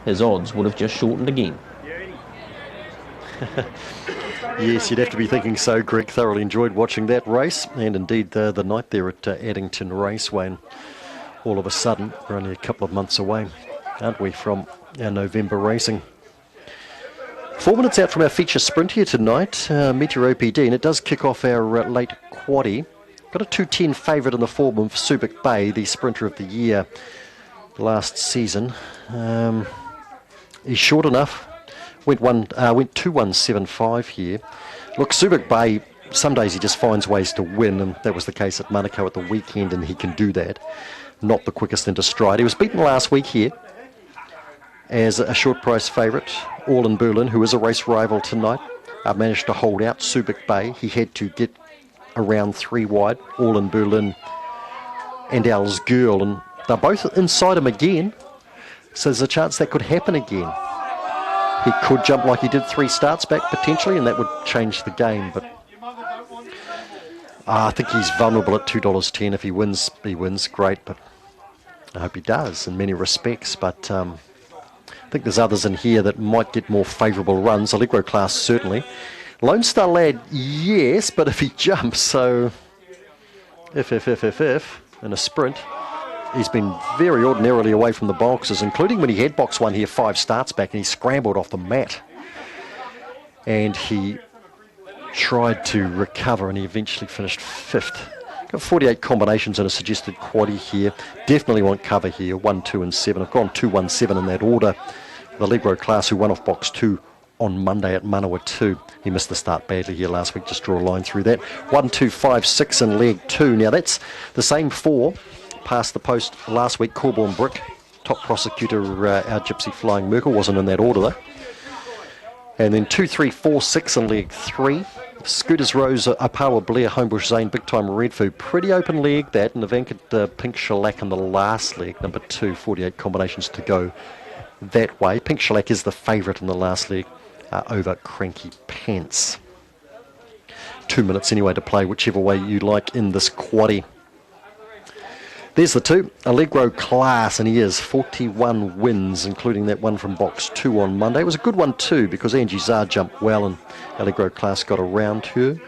his odds would have just shortened again. Yes, you'd have to be thinking so. Greg thoroughly enjoyed watching that race, and indeed the night there at Addington Raceway. And all of a sudden, we're only a couple of months away, aren't we, from our November racing. 4 minutes out from our feature sprint here tonight, Meteor OPD, and it does kick off our late quaddie. Got a 2:10 favourite in the form of Subic Bay, the sprinter of the year last season. He's short enough. Went 2:175 here. Look, Subic Bay, some days he just finds ways to win, and that was the case at Manukau at the weekend, and he can do that. Not the quickest into stride. He was beaten last week here as a short price favourite. All in Berlin, who is a race rival tonight, managed to hold out Subic Bay. He had to get around 3 wide, All in Berlin and Al's Girl, and they're both inside him again, so there's a chance that could happen again. He could jump like he did 3 starts back potentially, and that would change the game, but I think he's vulnerable at $2.10. If he wins, great, but I hope he does in many respects. But I think there's others in here that might get more favourable runs. Allegro class, certainly. Lone Star Lad, yes, but if he jumps, so if in a sprint, he's been very ordinarily away from the boxes, including when he had box 1 here 5 starts back, and he scrambled off the mat. And he tried to recover, and he eventually finished 5th. Got 48 combinations in a suggested quaddie here. Definitely want cover here, 1, 2 and 7. I've gone 2, 1, 7 in that order. The Allegro class, who won off box 2 on Monday at Manawatu. He missed the start badly here last week. Just draw a line through that. 1, 2, 5, 6 in leg 2. Now that's the same 4 past the post last week. Corborn Brick, top prosecutor, our Gypsy Flying Merkel, wasn't in that order though. And then 2, 3, 4, 6 in leg 3. Scooters Rose, Apawa Blair, Homebush Zane, Big Time Red Food. Pretty open leg that, and the Vanket Pink Shellac in the last leg, number 2, 48 combinations to go that way. Pink Shellac is the favourite in the last leg over Cranky Pants. 2 minutes anyway to play, whichever way you like in this quaddie. There's the 2, Allegro class, and he is 41 wins, including that one from box 2 on Monday. It was a good one too, because Angie Czar jumped well, and Allegro class got around her,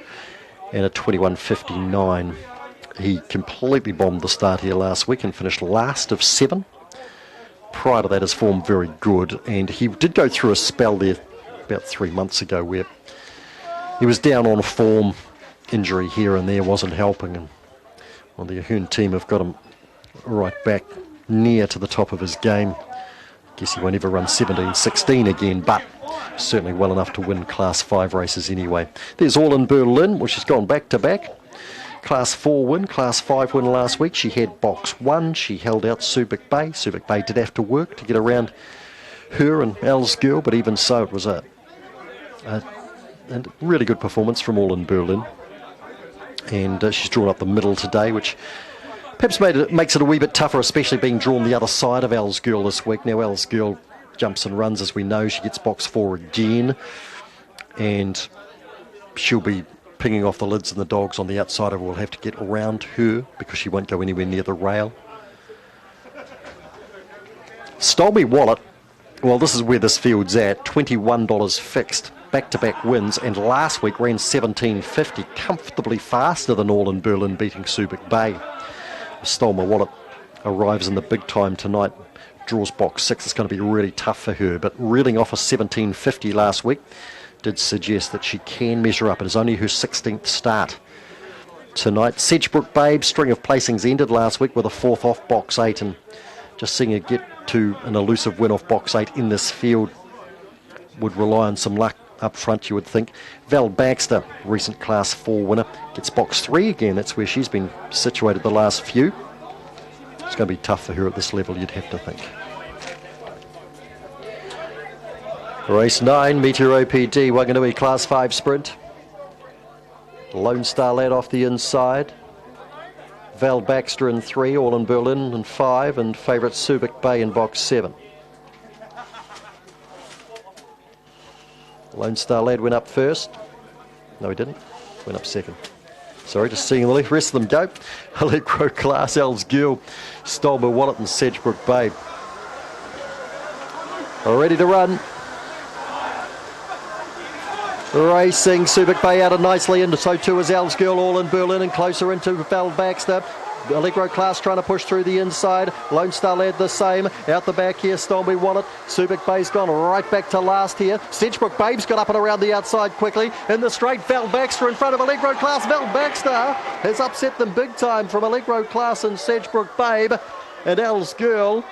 and a 21.59. He completely bombed the start here last week and finished last of 7. Prior to that, his form very good, and he did go through a spell there about 3 months ago where he was down on form, injury here and there wasn't helping, and well, the Ahern team have got him right back near to the top of his game. Guess he won't ever run 17-16 again, but certainly well enough to win Class 5 races anyway. There's All in Berlin, which has gone back-to-back. Class 4 win, Class 5 win last week. She had box 1. She held out Subic Bay. Subic Bay did have to work to get around her and Al's Girl, but even so, it was a really good performance from All in Berlin. And she's drawn up the middle today, which perhaps makes it a wee bit tougher, especially being drawn the other side of Al's Girl this week. Now, Al's Girl jumps and runs, as we know. She gets box 4 again, and she'll be pinging off the lids, and the dogs on the outside of her will have to get around her because she won't go anywhere near the rail. Stole Me Wallet, well, this is where this field's at, $21 fixed. Back-to-back wins, and last week ran 17.50, comfortably faster than All in Berlin, beating Subic Bay. Stole My Wallet arrives in the big time tonight, draws box 6. It's going to be really tough for her, but reeling off a 17.50 last week did suggest that she can measure up. It is only her 16th start tonight. Sedgebrook Babe, string of placings ended last week with a 4th off box 8, and just seeing her get to an elusive win off box 8 in this field would rely on some luck up front, you would think. Val Baxter, recent Class 4 winner, gets box 3 again. That's where she's been situated the last few. It's going to be tough for her at this level, you'd have to think. Race 9, Meteor OPD, Wanganui Class 5 sprint. Lone Star Lad off the inside. Val Baxter in 3, All in Berlin in 5, and favourite Subic Bay in box 7. Lone Star Lad went up first. No, he didn't. Went up second. Sorry, just seeing the rest of them go. Allegro class, Al's Girl, Stole My Wallet, and Sedgebrook Babe. ready to run. Racing, Subic Bay out nicely, and so too is Elves Girl, all in Berlin and closer into Val Baxter. Allegro Class trying to push through the inside. Lone Star Lad the same. Out the back here, Stormy Wallet. Subic Bay's gone right back to last here. Sedgebrook Babe's got up and around the outside quickly. In the straight, Val Baxter in front of Allegro Class. Val Baxter has upset them big time from Allegro Class and Sedgebrook Babe. And Elves Girl,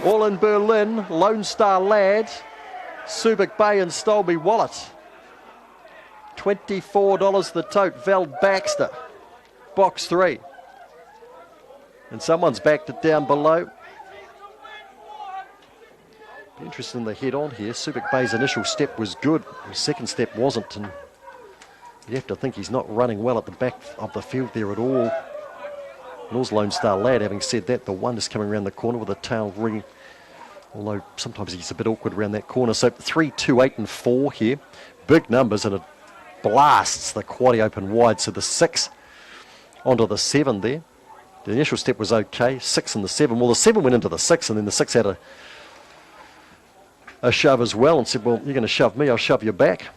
all in Berlin. Lone Star Lad, Subic Bay and Stolby Wallet. $24 the tote. Val Baxter, box 3. And someone's backed it down below. Be interested in the head on here. Subic Bay's initial step was good. His second step wasn't. And you have to think he's not running well at the back of the field there at all. Nor's Lone Star Lad. Having said that, the one is coming around the corner with a tail ring. Although sometimes he's a bit awkward around that corner. So 3, 2, 8 and 4 here. Big numbers, and it blasts the quaddy open wide. So the 6 onto the 7 there. The initial step was okay, 6 and the 7. Well, the 7 went into the 6, and then the 6 had a shove as well and said, well, you're going to shove me, I'll shove you back.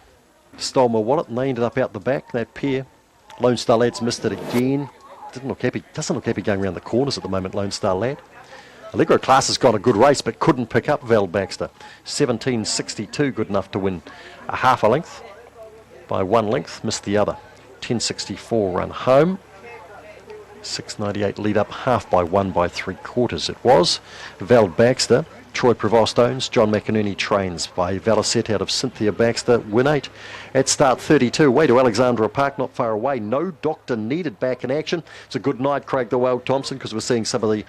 Stole my wallet, and they ended up out the back, that pair. Lone Star Lad's missed it again. Doesn't look happy going around the corners at the moment, Lone Star Lad. Allegro Class has got a good race, but couldn't pick up Val Baxter. 17.62, good enough to win a half a length. By 1 length, missed the other. 10.64 run home. 6.98 lead up, half by 1 by 3/4 it was. Val Baxter, Troy Prevost owns, John McInerney trains by Valicet out of Cynthia Baxter. Win 8 at start 32. Way to Alexandra Park, not far away. No doctor needed back in action. It's a good night, Craig the Wild Thompson, because we're seeing some of the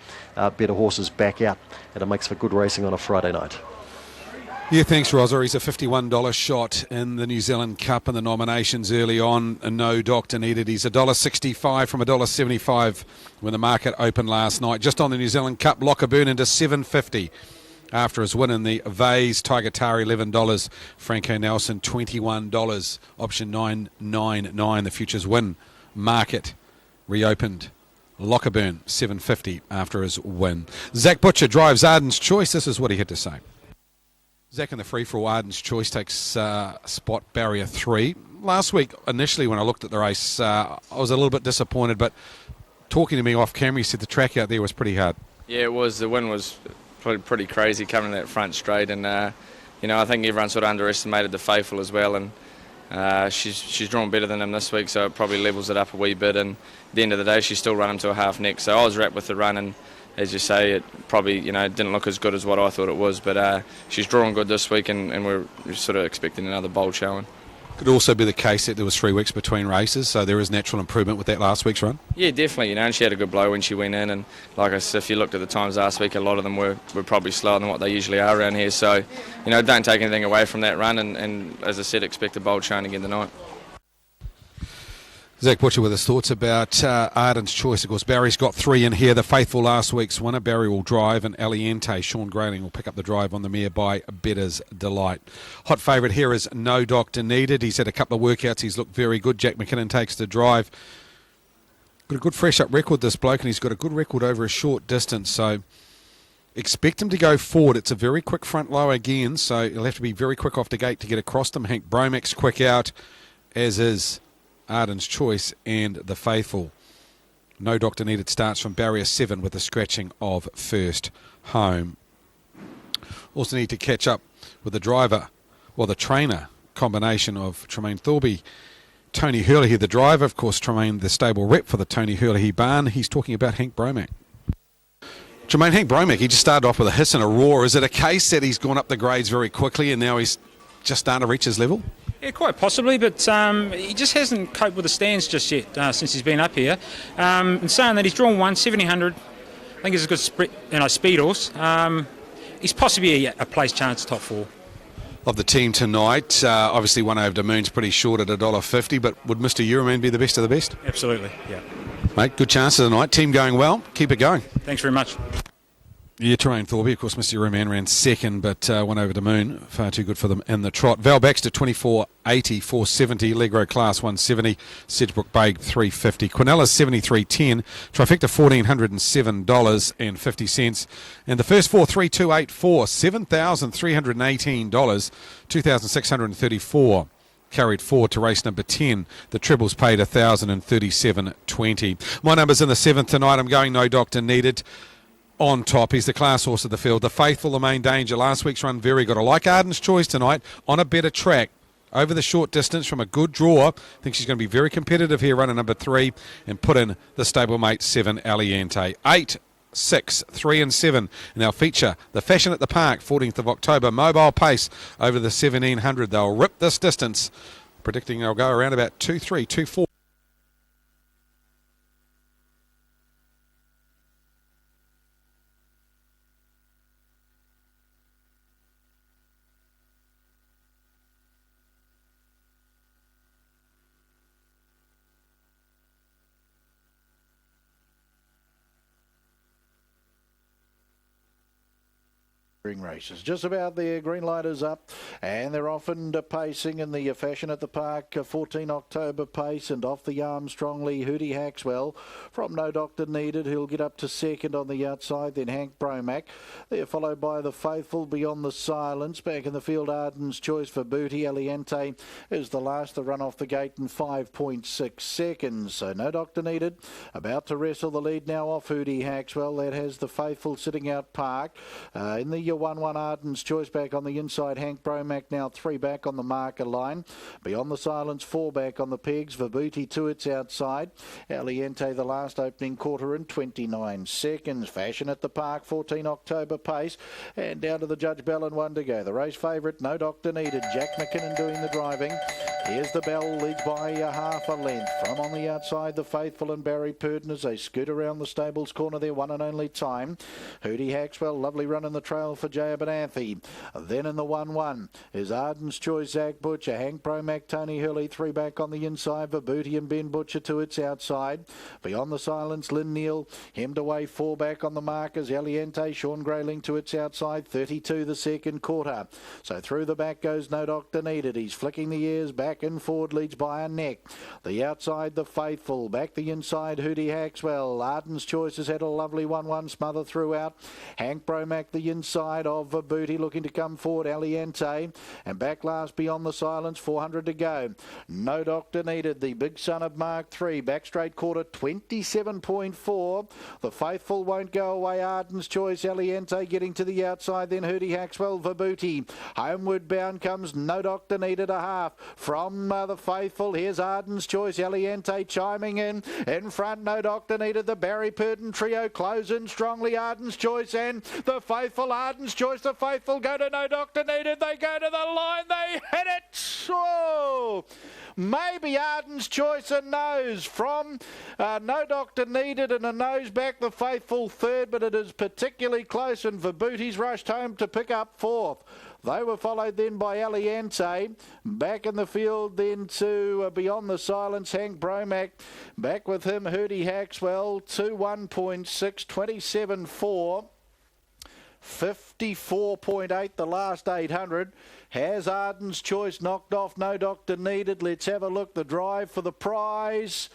better horses back out, and it makes for good racing on a Friday night. Yeah, thanks, Rosa. He's a $51 shot in the New Zealand Cup in the nominations early on. No doctor needed. He's $1.65 from $1.75 when the market opened last night. Just on the New Zealand Cup, Lockerburn into $7.50 after his win in the Vase. Tiger Tar $11. Franco Nelson $21. Option 999. The futures win market reopened. Lockerburn $7.50 after his win. Zach Butcher drives Arden's Choice. This is what he had to say. Zach in the free-for-all, Arden's Choice takes spot barrier 3. Last week, initially, when I looked at the race, I was a little bit disappointed, but talking to me off camera, he said the track out there was pretty hard. Yeah, it was. The wind was pretty crazy coming in that front straight, and I think everyone sort of underestimated the Faithful as well, and she's drawn better than him this week, so it probably levels it up a wee bit, and at the end of the day, she's still run him to a half neck, so I was wrapped with the run, and as you say, it probably didn't look as good as what I thought it was, but she's drawn good this week, and we're sort of expecting another bold showing. Could also be the case that there was 3 weeks between races, so there is natural improvement with that last week's run? Yeah, definitely, and she had a good blow when she went in, and like I said, if you looked at the times last week, a lot of them were probably slower than what they usually are around here, so don't take anything away from that run, and as I said, expect a bold showing again tonight. Zach Butcher with his thoughts about Arden's Choice. Of course, Barry's got 3 in here. The Faithful last week's winner. Barry will drive, and Aliente, Sean Grayling, will pick up the drive on the mare by Better's Delight. Hot favourite here is No Doctor Needed. He's had a couple of workouts. He's looked very good. Jack McKinnon takes the drive. Got a good fresh up record, this bloke, and he's got a good record over a short distance. So expect him to go forward. It's a very quick front low again, so he'll have to be very quick off the gate to get across them. Hank Bromack's quick out, as is Arden's Choice and the Faithful. No Doctor Needed starts from barrier 7 with the scratching of first home. Also need to catch up with the driver, the trainer combination of Tremaine Thorby, Tony Hurley, the driver, of course, Tremaine, the stable rep for the Tony Hurley barn. He's talking about Hank Bromack. Tremaine, Hank Bromack, he just started off with a hiss and a roar. Is it a case that he's gone up the grades very quickly and now he's just starting to reach his level? Yeah, quite possibly, but he just hasn't coped with the stands just yet since he's been up here. And saying that he's drawn 1700, I think he's a good speed horse. He's possibly a place chance top 4. Of the team tonight, obviously one over to Moon's pretty short at $1.50, but would Mr. Euroman be the best of the best? Absolutely, yeah. Mate, good chances tonight. Team going well. Keep it going. Thanks very much. Yeah, Terrain Thorby, of course, Mr. Roman ran second, but went over to Moon. Far too good for them in the trot. Val Baxter, 24.80, 470. Allegro Class, 170. Sedgebrook Babe, 350. Quinella, 73.10. Trifecta, $1,407.50. And the first four, 3,284, $7,318, 2,634. Carried forward to race number 10. The trebles paid $1,037.20. My number's in the 7th tonight. I'm going No Doctor Needed. On top, he's the class horse of the field. The Faithful, the main danger. Last week's run very good. I like Arden's Choice tonight on a better track. Over the short distance from a good draw. I think she's going to be very competitive here, running number 3, and put in the stablemate 7, Aliente. 8, 6, 3 and 7. And they'll feature the Fashion at the Park, 14th of October. Mobile pace over the 1700. They'll rip this distance. Predicting they'll go around about 2-3, 2-4. Races. Just about there, green light is up, and they're often pacing in the Fashion at the Park 14 October pace, and off the arm strongly Hootie Haxwell from No Doctor Needed, who'll get up to second on the outside, then Hank Bromack. They're followed by the Faithful Beyond the Silence. Back in the field, Arden's Choice for Booty. Aliente is the last to run off the gate in 5.6 seconds. So No Doctor Needed about to wrestle the lead now off Hootie Haxwell. That has the Faithful sitting out parked. In the 1-1 Arden's Choice back on the inside. Hank Bromack now 3 back on the marker line. Beyond the Silence 4 back on the pegs. Vibuti 2 its outside. Aliente the last opening quarter in 29 seconds. Fashion at the Park 14 October pace. And down to the Judge Bell and 1 to go. The race favourite No Doctor Needed. Jack McKinnon doing the driving. Here's the Bell, leads by half a length. From on the outside, the Faithful and Barry Purdon as they scoot around the stables corner, their one and only time. Hootie Haxwell, lovely run in the trail for Jay Abernathy. Then in the 1-1 is Arden's Choice, Zach Butcher, Hank Bromack, Tony Hurley, 3 back on the inside, Vibuti and Ben Butcher to its outside. Beyond the Silence, Lynn Neal, hemmed away 4 back on the markers, Aliente, Sean Grayling to its outside, 32 the second quarter. So through the back goes No Doctor Needed. He's flicking the ears back and forward, leads by a neck. The outside, the Faithful, back the inside, Hootie Haxwell. Arden's Choice has had a lovely 1-1 smother throughout. Hank Bromack the inside of Vibuti, looking to come forward, Aliente, and back last Beyond the Silence, 400 to go. No Doctor Needed, the big son of Mark 3, back straight quarter, 27.4. The Faithful won't go away. Arden's Choice, Aliente getting to the outside, then Hootie Haxwell, Vibuti. Homeward bound comes No Doctor Needed, a half from the Faithful. Here's Arden's Choice, Aliente chiming in front. No Doctor Needed, the Barry Purdon trio close in strongly. Arden's Choice and the Faithful. Arden's Choice, the Faithful go to No Doctor Needed. They go to the line. They hit it. Oh, maybe Arden's Choice a nose from No Doctor Needed, and a nose back the Faithful third, but it is particularly close, and Vibuti's rushed home to pick up 4th. They were followed then by Aliente. Back in the field then to Beyond the Silence, Hank Bromack. Back with him, Hootie Haxwell, 2-1.6, 27.4. 54.8 the last 800. Has Arden's Choice knocked off No Doctor Needed? Let's have a look. The drive for the prize.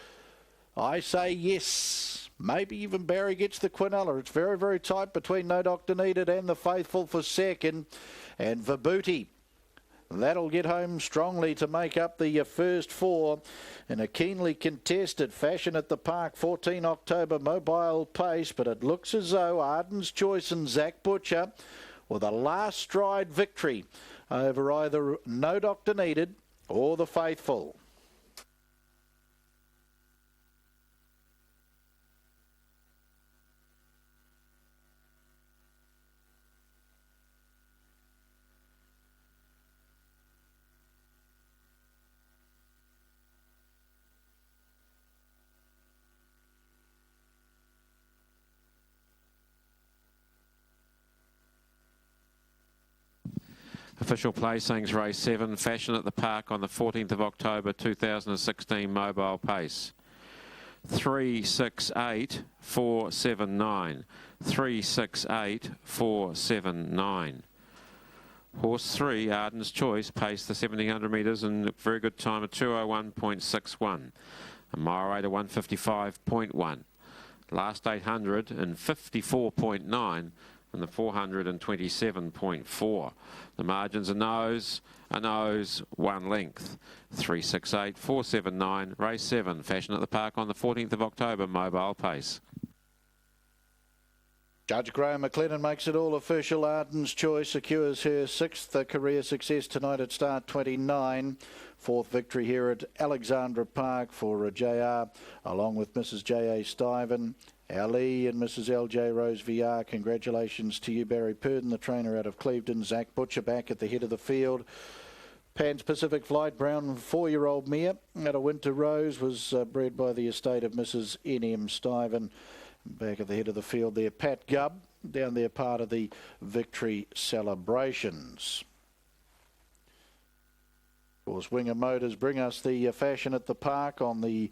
I say yes. Maybe even Barry gets the Quinella. It's very, very tight between No Doctor Needed and the Faithful for second. And Vibuti, that'll get home strongly to make up the first 4 in a keenly contested Fashion at the Park 14 October mobile pace. But it looks as though Arden's Choice and Zach Butcher with a last stride victory over either No Doctor Needed or the Faithful. Official placings, race 7, Fashion at the Park on the 14th of October 2016 mobile pace. 368,479. 368,479. Horse 3, Arden's Choice, paced the 1700 metres in a very good time of 201.61. A mile rate of 155.1. Last 800 in 54.9 and the 427.4. The margins are nose, 1 length. 368,479, race 7, Fashion at the Park on the 14th of October, mobile pace. Judge Graham McLennan makes it all official. Arden's Choice secures her 6th career success tonight at start 29. 4th victory here at Alexandra Park for JR, along with Mrs. J.A. Stiven, Ali and Mrs. L.J. Rose VR. Congratulations to you, Barry Purdon, the trainer out of Clevedon. Zach Butcher back at the head of the field. Pan's Pacific Flight Brown 4-year-old mare at a Winter Rose was bred by the estate of Mrs. N.M. Stiven. Back at the head of the field there, Pat Gubb, down there part of the victory celebrations. Of course, Winger Motors bring us the Fashion at the Park on the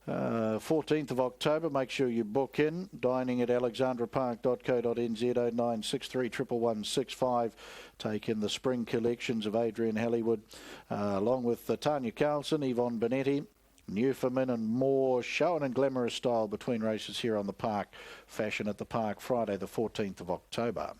14th of October. Make sure you book in. Dining at alexandrapark.co.nz 0963 11165. Take in the spring collections of Adrian Hollywood, along with Tanya Carlson, Yvonne Benetti, Newfoundland and more. Shown and glamorous style between races here on the park. Fashion at the Park, Friday the 14th of October.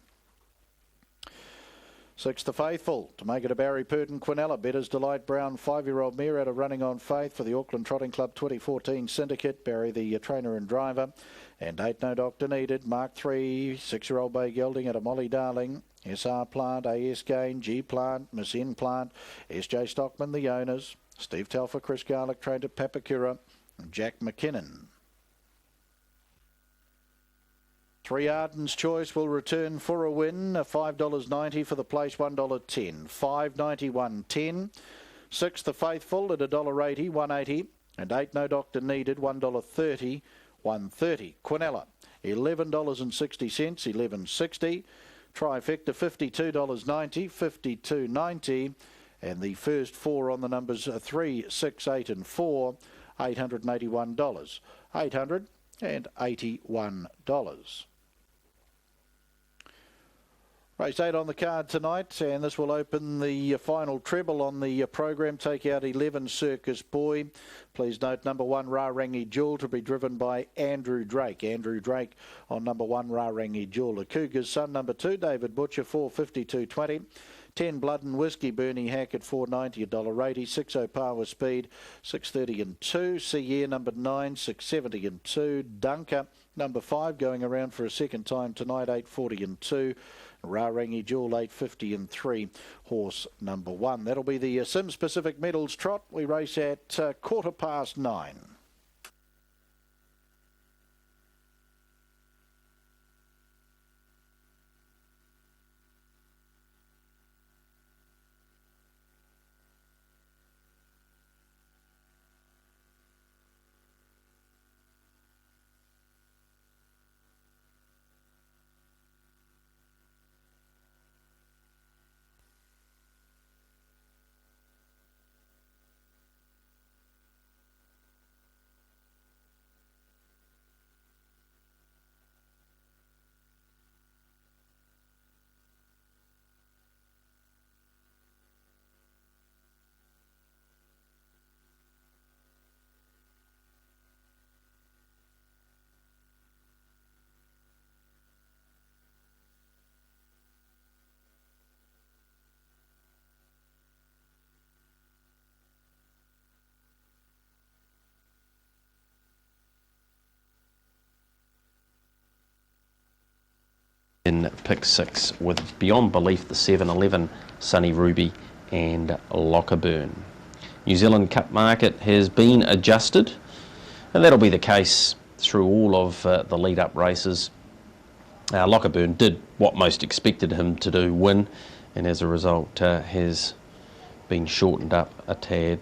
6th the Faithful to make it a Barry Purdon Quinella. Better's Delight Brown 5-year-old mare out of Running on Faith for the Auckland Trotting Club 2014 Syndicate. Barry the trainer and driver. And 8 No Doctor Needed. Mark 3 6-year-old Bay Gelding at a Molly Darling. SR Plant, AS Gain, G Plant, Miss N Plant, SJ Stockman the owners. Steve Telfer, Chris Garlick trained at Papakura, and Jack McKinnon. 3 Arden's Choice will return for a win. $5.90 for the place, $1.10. $5.90, $1.10. 6 The Faithful at $1.80, $1.80. And 8 No Doctor Needed, $1.30, $1.30. Quinella, $11.60, $11.60. Trifecta, $52.90, $52.90. And the first 4 on the numbers 3, 6, 8 and 4, $881. $881. Race 8 on the card tonight, and this will open the final treble on the program. Take out 11 Circus Boy. Please note number 1 Rarangi Jewel to be driven by Andrew Drake. Andrew Drake on number 1 Rarangi Jewel. The Cougar's son number 2 David Butcher 452.20. 10 Blood and Whiskey, Bernie Hack at $4.90, $1.80. 60 Power Speed, $6.30 and 2. CE number 9, $6.70 and 2. Dunker number 5 going around for a second time tonight, $8.40 and 2. Rarangi Jewel, $8.50 and 3. Horse number 1. That'll be the Sims Pacific Medals Trot. We race at 9:15. In pick 6 with Beyond Belief, the 7-11, Sunny Ruby and Lockerburn. New Zealand Cup market has been adjusted, and that'll be the case through all of the lead-up races. Lockerburn did what most expected him to do, win, and as a result has been shortened up a tad.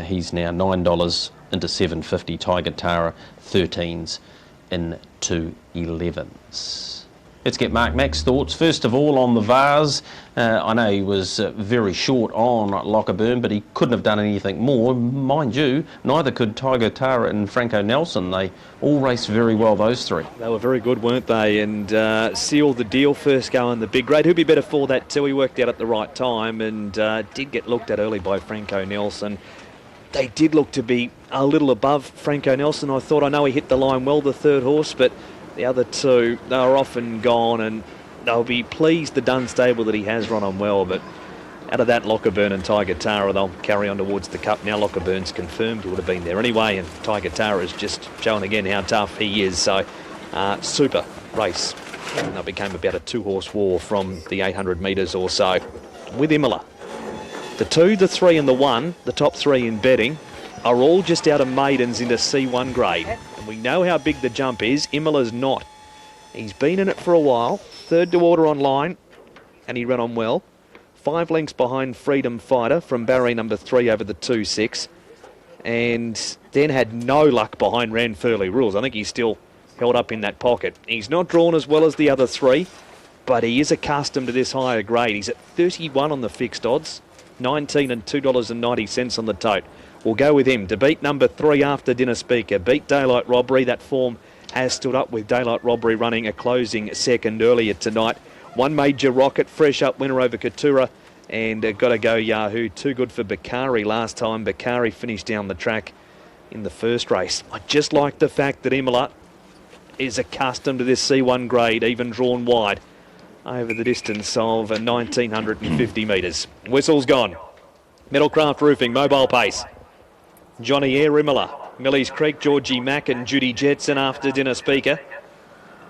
He's now $9 into $7.50. Tiger Tara 13s into 11s. Let's get Mark Mack's thoughts. First of all, on the Vase, I know he was very short on Lochaburn, but he couldn't have done anything more. Mind you, neither could Tiger Tara and Franco Nelson. They all raced very well, those three. They were very good, weren't they? And sealed the deal first go in the big grade. Who'd be better for that too? He worked out at the right time and did get looked at early by Franco Nelson. They did look to be a little above Franco Nelson. I know he hit the line well, the third horse, but the other two, they were off and gone, and they'll be pleased the Dunn stable that he has run on well. But out of that, Lochaburn and Tiger Tara, they'll carry on towards the Cup. Now Lochaburn's confirmed he would have been there anyway, and Tiger Tara has just shown again how tough he is. So super race. And that became about a two-horse war from the 800 metres or so. With Imola, the 2, the 3 and the 1, the top 3 in betting, are all just out of maidens into C1 grade. And we know how big the jump is. Imola's not. He's been in it for a while. Third to order online, and he ran on well. 5 lengths behind Freedom Fighter from barrier number 3 over the 2-6. And then had no luck behind Ranfurly Rules. I think he's still held up in that pocket. He's not drawn as well as the other 3, but he is accustomed to this higher grade. He's at 31 on the fixed odds, 19 and $2.90 on the tote. We'll go with him to beat number 3 After Dinner Speaker. Beat Daylight Robbery. That form has stood up with Daylight Robbery running a closing second earlier tonight. 1 Major Rocket, fresh up winner over Katura. And Gotta Go Yahoo. Too good for Bakari last time. Bakari finished down the track in the first race. I just like the fact that Imola is accustomed to this C1 grade, even drawn wide over the distance of 1,950 metres. Whistle's gone. Metalcraft Roofing, mobile pace. Johnny Eyre, Imola, Millie's Creek, Georgie Mack and Judy Jetson After Dinner Speaker.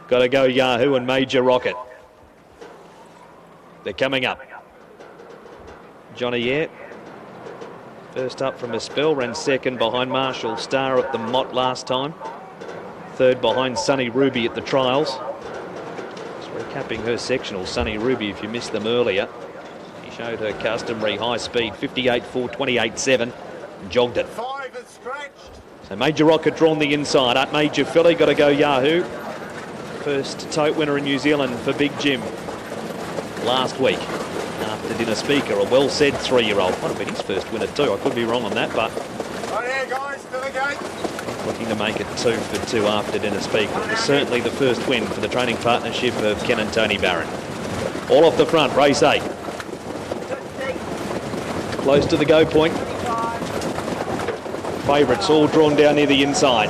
Gotta Go Yahoo and Major Rocket. They're coming up. Johnny Eyre, first up from a spell, ran second behind Marshall Star at the Mott last time. Third behind Sunny Ruby at the trials. Just recapping her sectionals, Sunny Ruby, if you missed them earlier. She showed her customary high speed, 58.4, 28.7, and jogged it. So Major Rocket drawn the inside. Up Major Philly, Gotta Go Yahoo. First tote winner in New Zealand for Big Jim last week. After Dinner Speaker, a well-said 3-year-old. Might have been his first winner too. I could be wrong on that, but right here, guys, to the gate. Looking to make it 2 for 2 After Dinner Speaker. It was certainly the first win for the training partnership of Ken and Tony Barron. All off the front, race 8. Close to the go point. Favourites all drawn down near the inside.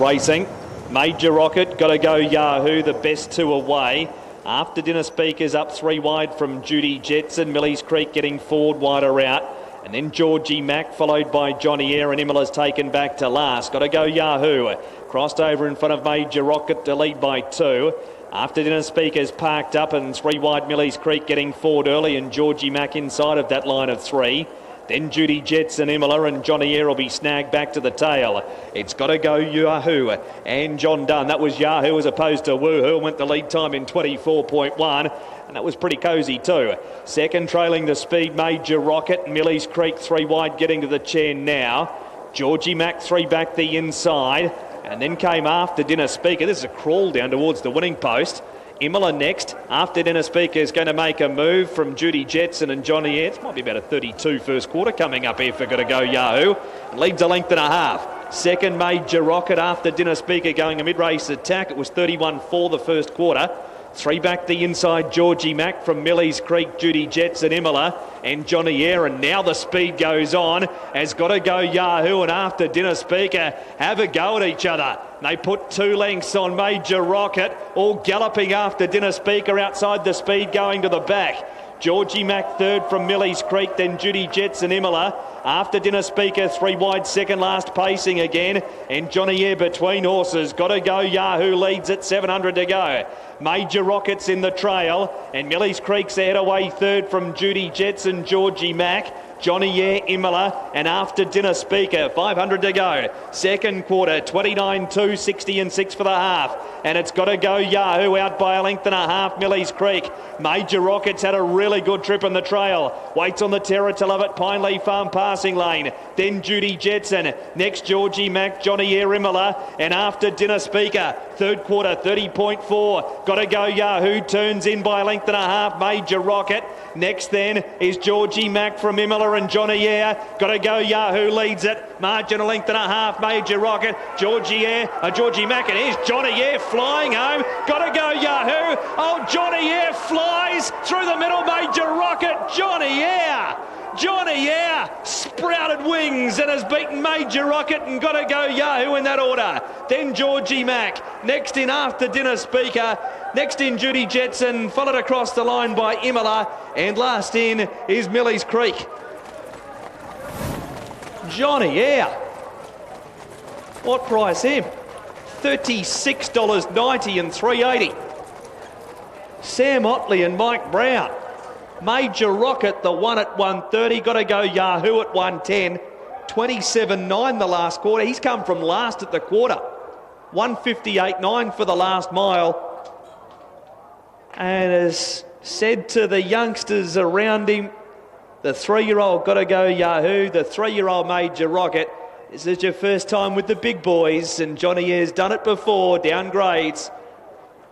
Racing, Major Rocket, Gotta Go Yahoo, the best 2 away. After Dinner Speakers up 3 wide from Judy Jetson. Millie's Creek getting forward, wider out. And then Georgie Mack, followed by Johnny Eyre, and Imola's taken back to last. Gotta Go Yahoo. Crossed over in front of Major Rocket to lead by 2. After Dinner Speakers parked up, and 3 wide Millie's Creek getting forward early, and Georgie Mack inside of that line of 3. Then Judy Jetson, Imola and Johnny Eyre will be snagged back to the tail. It's Gotta Go Yahoo and John Dunn. That was Yahoo as opposed to Woohoo. Went the lead time in 24.1. And that was pretty cosy too. Second trailing the speed Major Rocket. Millie's Creek 3 wide getting to the chair now. Georgie Mack 3 back the inside. And then came After Dinner Speaker. This is a crawl down towards the winning post. Imola next. After Dinner Speaker is going to make a move from Judy Jetson and Johnny Eyre. It might be about a 32 first quarter coming up here for Gotta Go Yahoo. Leads a length and a half. Second Major Rocket. After Dinner Speaker going a mid-race attack. It was 31-4 the first quarter. 3 back the inside, Georgie Mack from Millie's Creek, Judy Jetson, Imola and Johnny Eyre. And now the speed goes on as Gotta Go Yahoo and After Dinner Speaker have a go at each other. They put 2 lengths on Major Rocket, all galloping After Dinner Speaker outside the speed going to the back. Georgie Mack third from Millie's Creek, then Judy Jetson, Imola. After Dinner Speaker 3 wide, second last pacing again. And Johnny Eyre between horses. Gotta Go Yahoo leads at 700 to go. Major Rockets in the trail. And Millie's Creek's ahead away third from Judy Jetson, Georgie Mack. Johnny Yare, Imola, and After Dinner Speaker. 500 to go. Second quarter, 29.2, 60 and 6 for the half. And it's got to go Yahoo out by a length and a half, Millie's Creek. Major Rockets had a really good trip on the trail. Waits on the terror to love it, Pine Leaf Farm passing lane. Then Judy Jetson. Next Georgie Mac, Johnny Yare, Imola, and After Dinner Speaker. Third quarter, 30.4. Got to go Yahoo, turns in by a length and a half, Major Rocket. Next then is Georgie Mac from Imola and Johnny Yare. Got to go Yahoo, leads it. Margin a length and a half, Major Rocket. Georgie Mac, and here's Johnny Yare flying home. Got to go Yahoo. Oh, Johnny Yare flies through the middle, Major Rocket. Johnny Yare sprouted wings and has beaten Major Rocket and got to go Yahoo in that order. Then Georgie Mac. Next in After Dinner Speaker. Next in Judy Jetson, followed across the line by Imola. And last in is Millie's Creek. Johnny Yare. What price him? $36.90 and $3.80. Sam Otley and Mike Brown. Major Rocket, the one at 130. Got to go Yahoo at 110. 27.9 the last quarter. He's come from last at the quarter. 158.9 for the last mile. And has said to the youngsters around him, the 3-year-old got to go Yahoo, the 3-year-old Major Rocket. This is your first time with the big boys, and Johnny Yare's done it before, downgrades.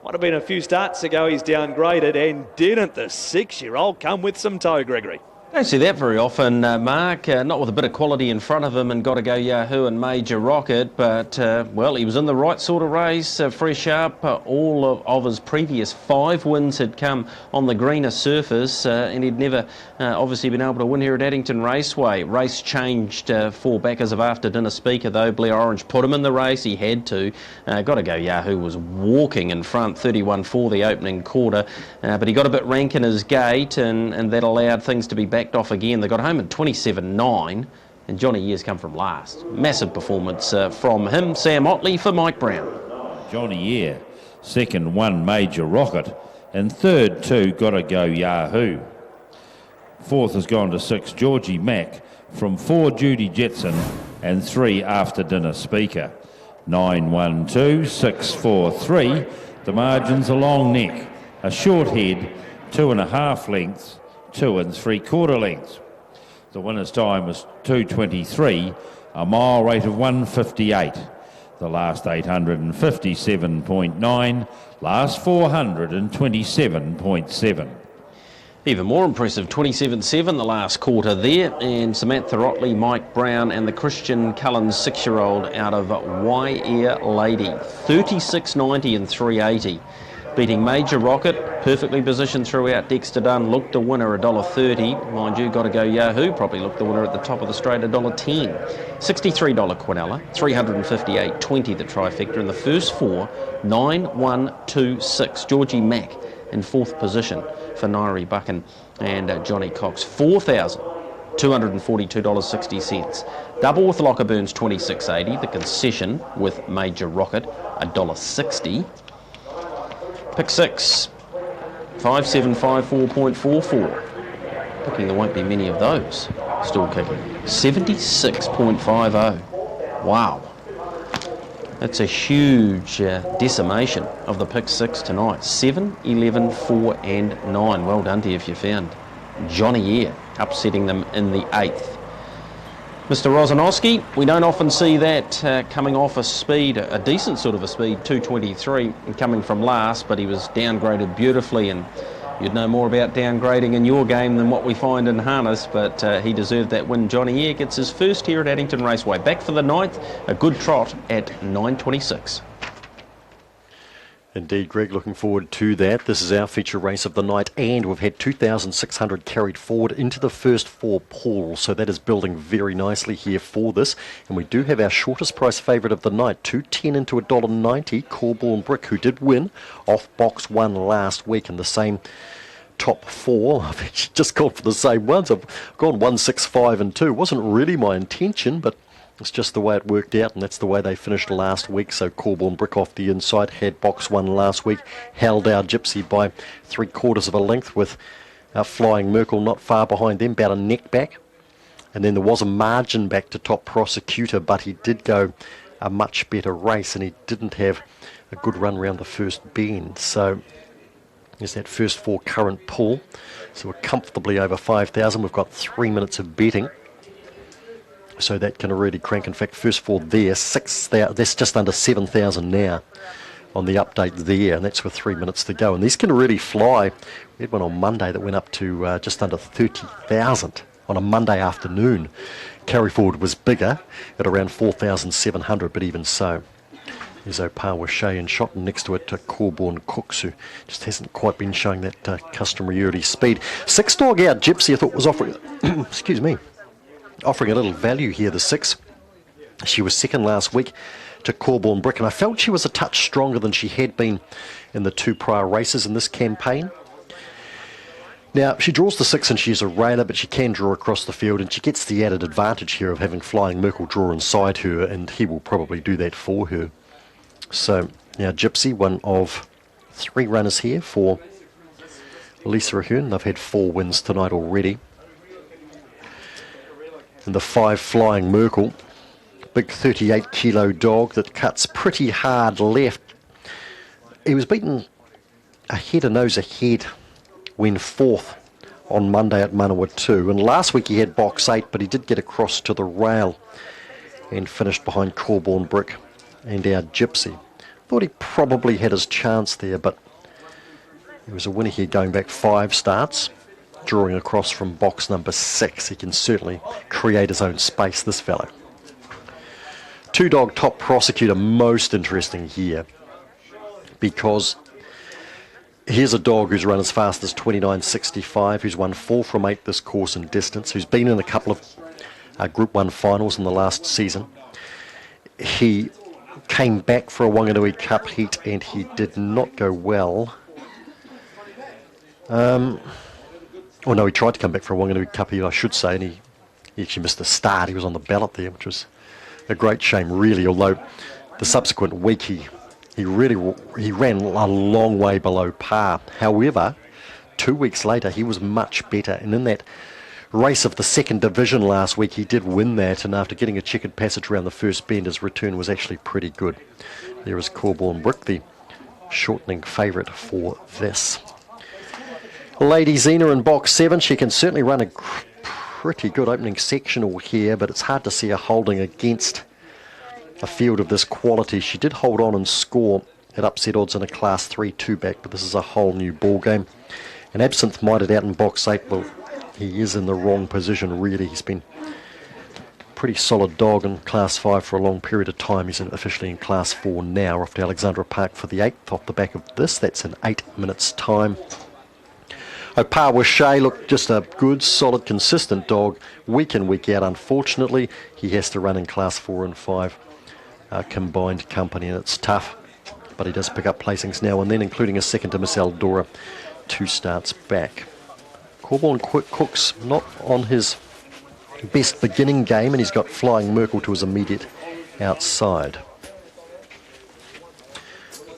Might have been a few starts ago he's downgraded, and didn't the 6-year-old come with some toe, Gregory? Don't see that very often, Mark. Not with a bit of quality in front of him and Got to Go Yahoo and Major Rocket, but, well, he was in the right sort of race, fresh up. All of his previous 5 wins had come on the greener surface, and he'd never obviously been able to win here at Addington Raceway. Race changed for backers of After Dinner Speaker, though. Blair Orange put him in the race. He had to. Got to Go Yahoo was walking in front, 31-4 the opening quarter, but he got a bit rank in his gate, and that allowed things to be backed off again. They got home at 27.9, and Johnny Yare's come from last. Massive performance from him. Sam Otley for Mike Brown. Johnny Yare, second 1 Major Rocket, and third 2 Got to Go Yahoo. Fourth has gone to 6 Georgie Mac, from 4 Judy Jetson, and 3 After Dinner Speaker. 9-1-2, 6-4-3. The margin's a long neck, a short head, 2.5 lengths, 2 3/4 lengths. The winner's time was 2:23, a mile rate of 1:58. The last 857.9, last 427.7. Even more impressive, 27.7 the last quarter there, and Samantha Otley, Mike Brown and the Christian Cullens 6-year-old out of Y-Air Lady, 36.90 and 3.80. Beating Major Rocket, perfectly positioned throughout. Dexter Dunn looked a winner, $1.30. Mind you, Got to Go Yahoo probably looked the winner at the top of the straight, $1.10. $63 Quinella, $358.20 the trifecta. In the first 4, 9-1-2-6. Georgie Mac in 4th position for Nairi Buchan and Johnny Cox. $4,242.60. Double with Lockaburn's $26.80. The concession with Major Rocket, $1.60. Pick 6, 5754.44. Picking there won't be many of those. Still kicking. 76.50. Wow. That's a huge decimation of the pick 6 tonight. 7, 11, 4 and 9. Well done to you if you found Johnny Yare upsetting them in the 8th. Mr. Rosanowski, we don't often see that coming off a speed, a decent sort of a speed, 2:23, and coming from last, but he was downgraded beautifully, and you'd know more about downgrading in your game than what we find in harness, but he deserved that win. Johnny Yare gets his first here at Addington Raceway. Back for the 9th, a good trot at 9:26. Indeed, Greg, looking forward to that. This is our feature race of the night, and we've had 2,600 carried forward into the first 4 pools, so that is building very nicely here for this. And we do have our shortest price favourite of the night, $2.10 into $1.90, Corborn Brick, who did win off box 1 last week in the same top 4. I've actually just gone for the same ones. I've gone 1, 6, 5 and 2. Wasn't really my intention, but it's just the way it worked out, and that's the way they finished last week. So Corborn Brick off the inside, had box 1 last week, held our Gypsy by 3/4 of a length, with Flying Merkel not far behind them, about a neck back. And then there was a margin back to Top Prosecutor, but he did go a much better race, and he didn't have a good run around the first bend. So there's that first 4 current pull. So we're comfortably over 5,000. We've got 3 minutes of betting. So that can really crank. In fact, first 4 there, 6,000. That's just under 7,000 now on the update there, and that's with 3 minutes to go. And these can really fly. We had one on Monday that went up to just under 30,000 on a Monday afternoon. Carry forward was bigger at around 4,700, but even so. There's Opawa Shea and shot, and next to it Corborn Cooks, who just hasn't quite been showing that customary early speed. 6 dog out, Gypsy, I thought was offering, excuse me, offering a little value here, the 6. She was second last week to Corborn Brick, and I felt she was a touch stronger than she had been in the 2 prior races in this campaign. Now, she draws the 6 and she's a railer, but she can draw across the field, and she gets the added advantage here of having Flying Merkle draw inside her, and he will probably do that for her. So, now Gypsy, one of 3 runners here for Lisa Ahern. They've had 4 wins tonight already. And the 5 Flying Merkle, big 38 kilo dog that cuts pretty hard left. He was beaten a head and nose ahead when 4th on Monday at Manawatu, and last week he had box 8, but he did get across to the rail and finished behind Corborn Brick and our Gypsy. Thought he probably had his chance there, but he was a winner here going back 5 starts, drawing across from box number 6. He can certainly create his own space, this fellow. 2 dog Top Prosecutor, most interesting here, because here's a dog who's run as fast as 29.65, who's won 4 from 8 this course in distance, who's been in a couple of Group 1 finals in the last season. He came back for a Wanganui Cup heat and he did not go well. Oh no, he tried to come back for a Wanganui Cup heat, I should say, and he actually missed the start. He was on the ballot there, which was a great shame, really, although the subsequent week he ran a long way below par. However, 2 weeks later he was much better, and in that race of the 2nd division last week he did win that, and after getting a checkered passage around the first bend, his return was actually pretty good. There is Corborn Brick, the shortening favourite for this. Lady Xena in box 7, she can certainly run a pretty good opening sectional here, but it's hard to see her holding against a field of this quality. She did hold on and score at upset odds in a Class 3 2-back, but this is a whole new ball game. And Absinthe Minded out in box 8, well, he is in the wrong position, really. He's been a pretty solid dog in Class 5 for a long period of time. He's officially in Class 4 now, off to Alexandra Park for the 8th off the back of this. That's in 8 minutes' time. Opawa Shea, look, just a good, solid, consistent dog, week in, week out. Unfortunately, he has to run in Class 4 and 5 combined company, and it's tough. But he does pick up placings now and then, including a 2nd to Miss Eldora 2 starts back. Corborn Cooks not on his best beginning game, and he's got Flying Merkle to his immediate outside.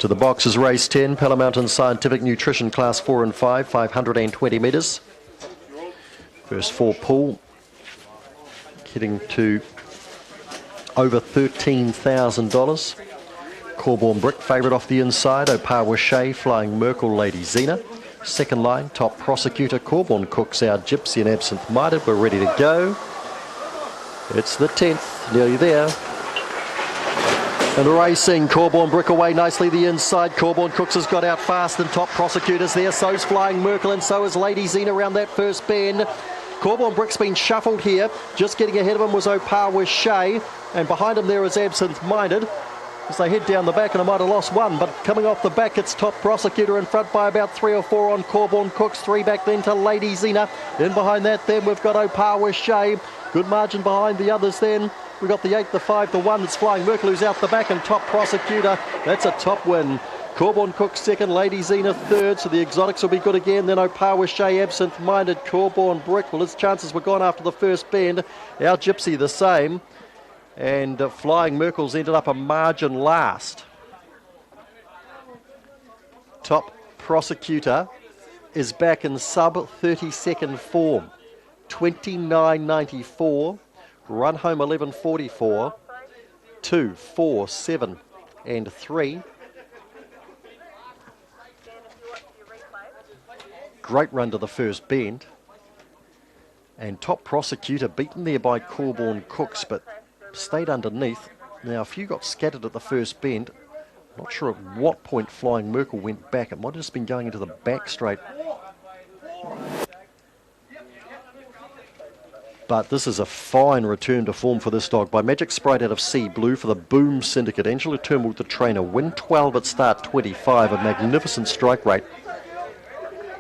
To the boxes, race 10, Pella Mountain Scientific Nutrition Class 4 and 5, 520 metres. First 4 pull, heading to over $13,000. Corborn Brick, favourite off the inside. Opawa Shea, Flying Merkle, Lady Xena. Second line, Top Prosecutor, Corborn Cooks, our Gypsy and Absinthe Minded. We're ready to go. It's the 10th, nearly there. And racing, Corborn Brick away nicely the inside. Corborn Cooks has got out fast, and Top Prosecutor's there. So's Flying Merkle, and so is Lady Xena around that first bend. Corborn Brick's been shuffled here. Just getting ahead of him was Opawa Shea, and behind him there is Absinthe Minded as they head down the back, and I might have lost one, but coming off the back it's Top Prosecutor in front by about 3 or 4 on Corborn Cooks. 3 back then to Lady Xena. Then behind that then we've got Opawa Shea. Good margin behind the others then. We've got the 8, the 5, the 1. It's Flying Merkle who's out the back, and Top Prosecutor. That's a top win. Corborn Cook second, Lady Xena third, so the exotics will be good again. Then Opawa Shea, Absinthe Minded, Corborn Brick. Well, his chances were gone after the first bend. Our Gypsy the same. And Flying Merkle's ended up a margin last. Top Prosecutor is back in sub 30-second form. 29.94. Run home 11.44. 2, 4, 7 and 3. Great run to the first bend. And Top Prosecutor beaten there by Corborn Cooks, but stayed underneath. Now, a few got scattered at the first bend. Not sure at what point Flying Merkel went back. It might have just been going into the back straight. But this is a fine return to form for this dog by Magic Sprite out of Sea Blue for the Boom Syndicate. Angela Turnbull, the trainer, win 12 at start 25, a magnificent strike rate.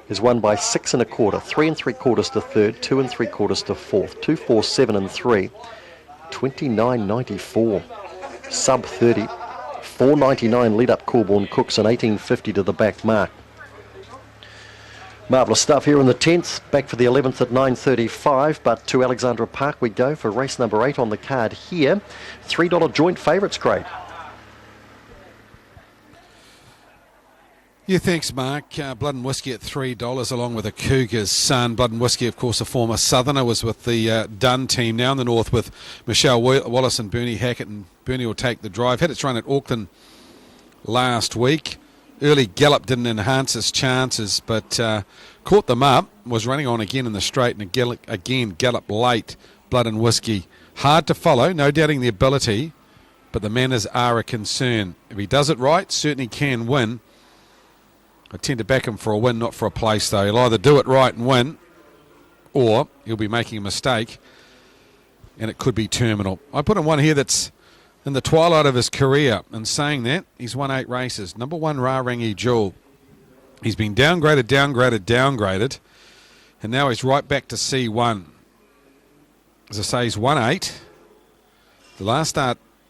Is won by 6 1/4, 3 3/4 to third, 2 3/4 to fourth, 2, 4, 7 and 3, 29.94, sub 30, 4.99 lead up Corborn Cooks and 18.50 to the back mark. Marvellous stuff here in the 10th, back for the 11th at 9.35, but to Alexandra Park we go for race number 8 on the card here. $3 joint favourites grade. Yeah, thanks, Mark. Blood and Whiskey at $3, along with a Cougar's Son. Blood and Whiskey, of course, a former Southerner, was with the Dunn team, now in the north with Michelle Wallace and Bernie Hackett, and Bernie will take the drive. Had its run at Auckland last week. Early gallop didn't enhance its chances, but caught them up, was running on again in the straight, and again galloped late. Blood and Whiskey. Hard to follow, no doubting the ability, but the manners are a concern. If he does it right, certainly can win. I tend to back him for a win, not for a place, though. He'll either do it right and win, or he'll be making a mistake, and it could be terminal. I put him one here that's in the twilight of his career, and saying that, he's won 8 races. Number 1, Rarangi Jewel. He's been downgraded, and now he's right back to C1. As I say, he's won 8. The last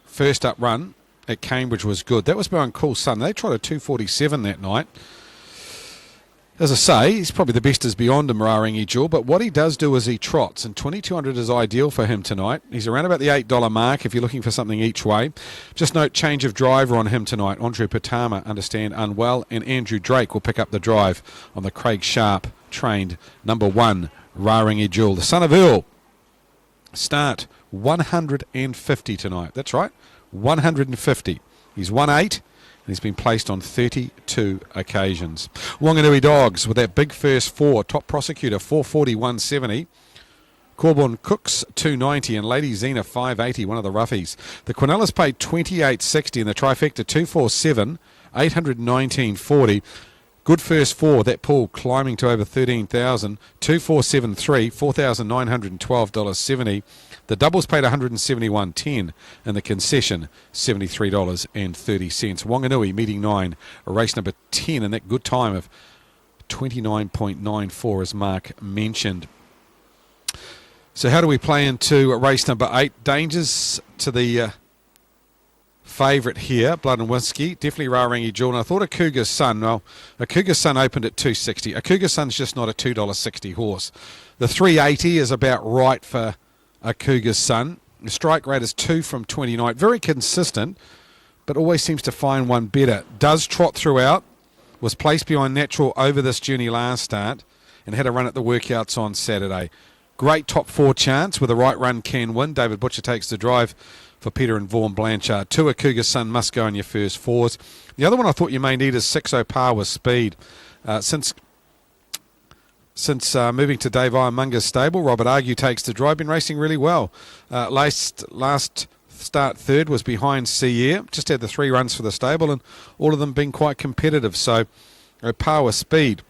first up run at Cambridge was good. That was behind Cool Sun. They tried a 247 that night. As I say, he's probably the best is beyond him, Rarangi Jewel, but what he does do is he trots, and 2,200 is ideal for him tonight. He's around about the $8 mark if you're looking for something each way. Just note, change of driver on him tonight. Andrew Patama, understand, unwell, and Andrew Drake will pick up the drive on the Craig Sharp trained number 1, Rarangi Jewel. The son of Earl, start 150 tonight. That's right, 150. He's won 8. And he's been placed on 32 occasions. Wanganui Dogs with that big first 4. Top Prosecutor 440-170. Corborn Cooks 290 and Lady Xena 580, one of the roughies. The Quinellas paid 28.60 and the trifecta 247, 819.40. Good first 4, that pool climbing to over 13,000. 2473, $4,912.70. The doubles paid $171.10 and the concession $73.30. Wanganui meeting 9, race number 10, and that good time of 29.94 as Mark mentioned. So how do we play into race number 8? Dangers to the favourite here, Blood and Whiskey. Definitely Rarangi Jewel. And I thought a Cougar's Son. Well, a Cougar's Son opened at $2.60. A Cougar's Son's just not a $2.60 horse. The 380 is about right for a Cougar's Son. The strike rate is 2 from 29. Very consistent, but always seems to find one better. Does trot throughout. Was placed behind Natural over this journey last start and had a run at the workouts on Saturday. Great top 4 chance with the right run can win. David Butcher takes the drive for Peter and Vaughan Blanchard. 2, a Cougar's Son must go in your first 4s. The other one I thought you may need is 6 Opar with speed. Since moving to Dave Ironmunger's stable, Robert Argue takes the drive. Been racing really well. Last start 3rd was behind Sea Just had the 3 runs for the stable, and all of them been quite competitive. So Opar with speed.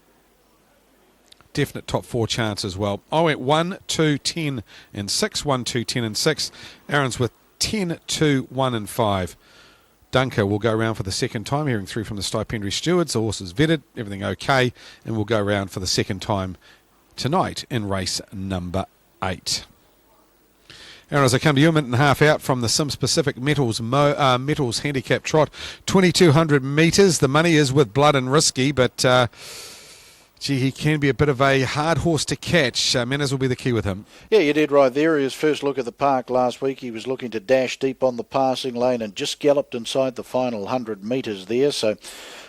Definite top 4 chance as well. I went 1, 2, 10 and 6. 1, 2, 10 and 6. Aaron's with 10, 2, 1 and 5. Dunker will go round for the second time, hearing through from the stipendiary stewards. The horse is vetted, everything okay, and we'll go round for the second time tonight in race number 8. Aaron, as I come to you, a minute and a half out from the Sims Pacific Metals handicap trot, 2,200 metres. The money is with Blood and Risky, but gee, he can be a bit of a hard horse to catch. Manners will be the key with him. Yeah, you did right there. His first look at the park last week, he was looking to dash deep on the passing lane and just galloped inside the final 100 metres there. So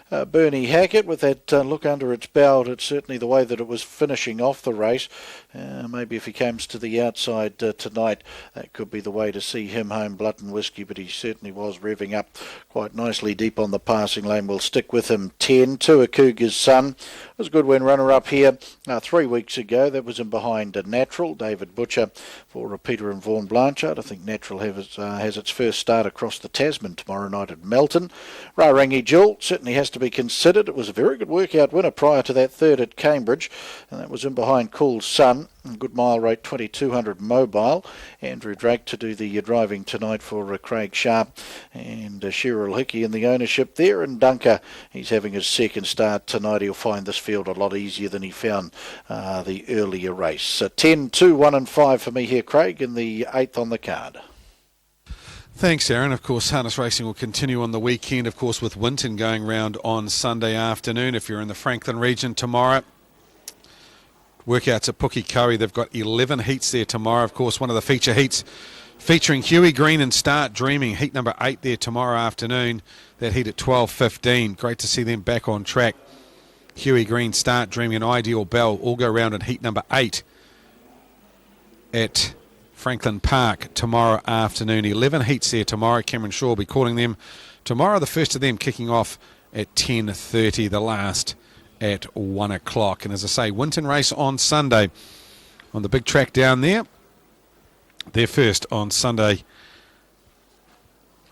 Bernie Hackett with that look under its belt. It's certainly the way that it was finishing off the race. Maybe if he comes to the outside tonight, that could be the way to see him home, Blood and Whiskey, but he certainly was revving up quite nicely deep on the passing lane. We'll stick with him. 10 to a Cougar's Son. It was a good win runner-up here 3 weeks ago. That was in behind Natural, David Butcher for Peter and Vaughan Blanchard. I think Natural has its first start across the Tasman tomorrow night at Melton. Rarangi Jewel certainly has to be considered. It was a very good workout winner prior to that third at Cambridge, and that was in behind Cool Sun. Good mile rate, 2200 mobile. Andrew Drake to do the driving tonight for Craig Sharp, and Cheryl Hickey in the ownership there. And Dunker, he's having his second start tonight. He'll find this field a lot easier than he found the earlier race. 10, 2, 1 and 5 for me here, Craig, in the 8th on the card. Thanks, Aaron. Of course, harness racing will continue on the weekend, of course, with Winton going round on Sunday afternoon. If you're in the Franklin region tomorrow, workouts at Pukekohe. They've got 11 heats there tomorrow. Of course, one of the feature heats featuring Huey Green and Start Dreaming. Heat number 8 there tomorrow afternoon. That heat at 12:15. Great to see them back on track. Huey Green, Start Dreaming and Ideal Bell all go round in heat number 8 at Franklin Park tomorrow afternoon. 11 heats there tomorrow. Cameron Shaw will be calling them tomorrow. The first of them kicking off at 10:30. The last at 1 o'clock. And as I say, Winton race on Sunday on the big track down there. They're first on Sunday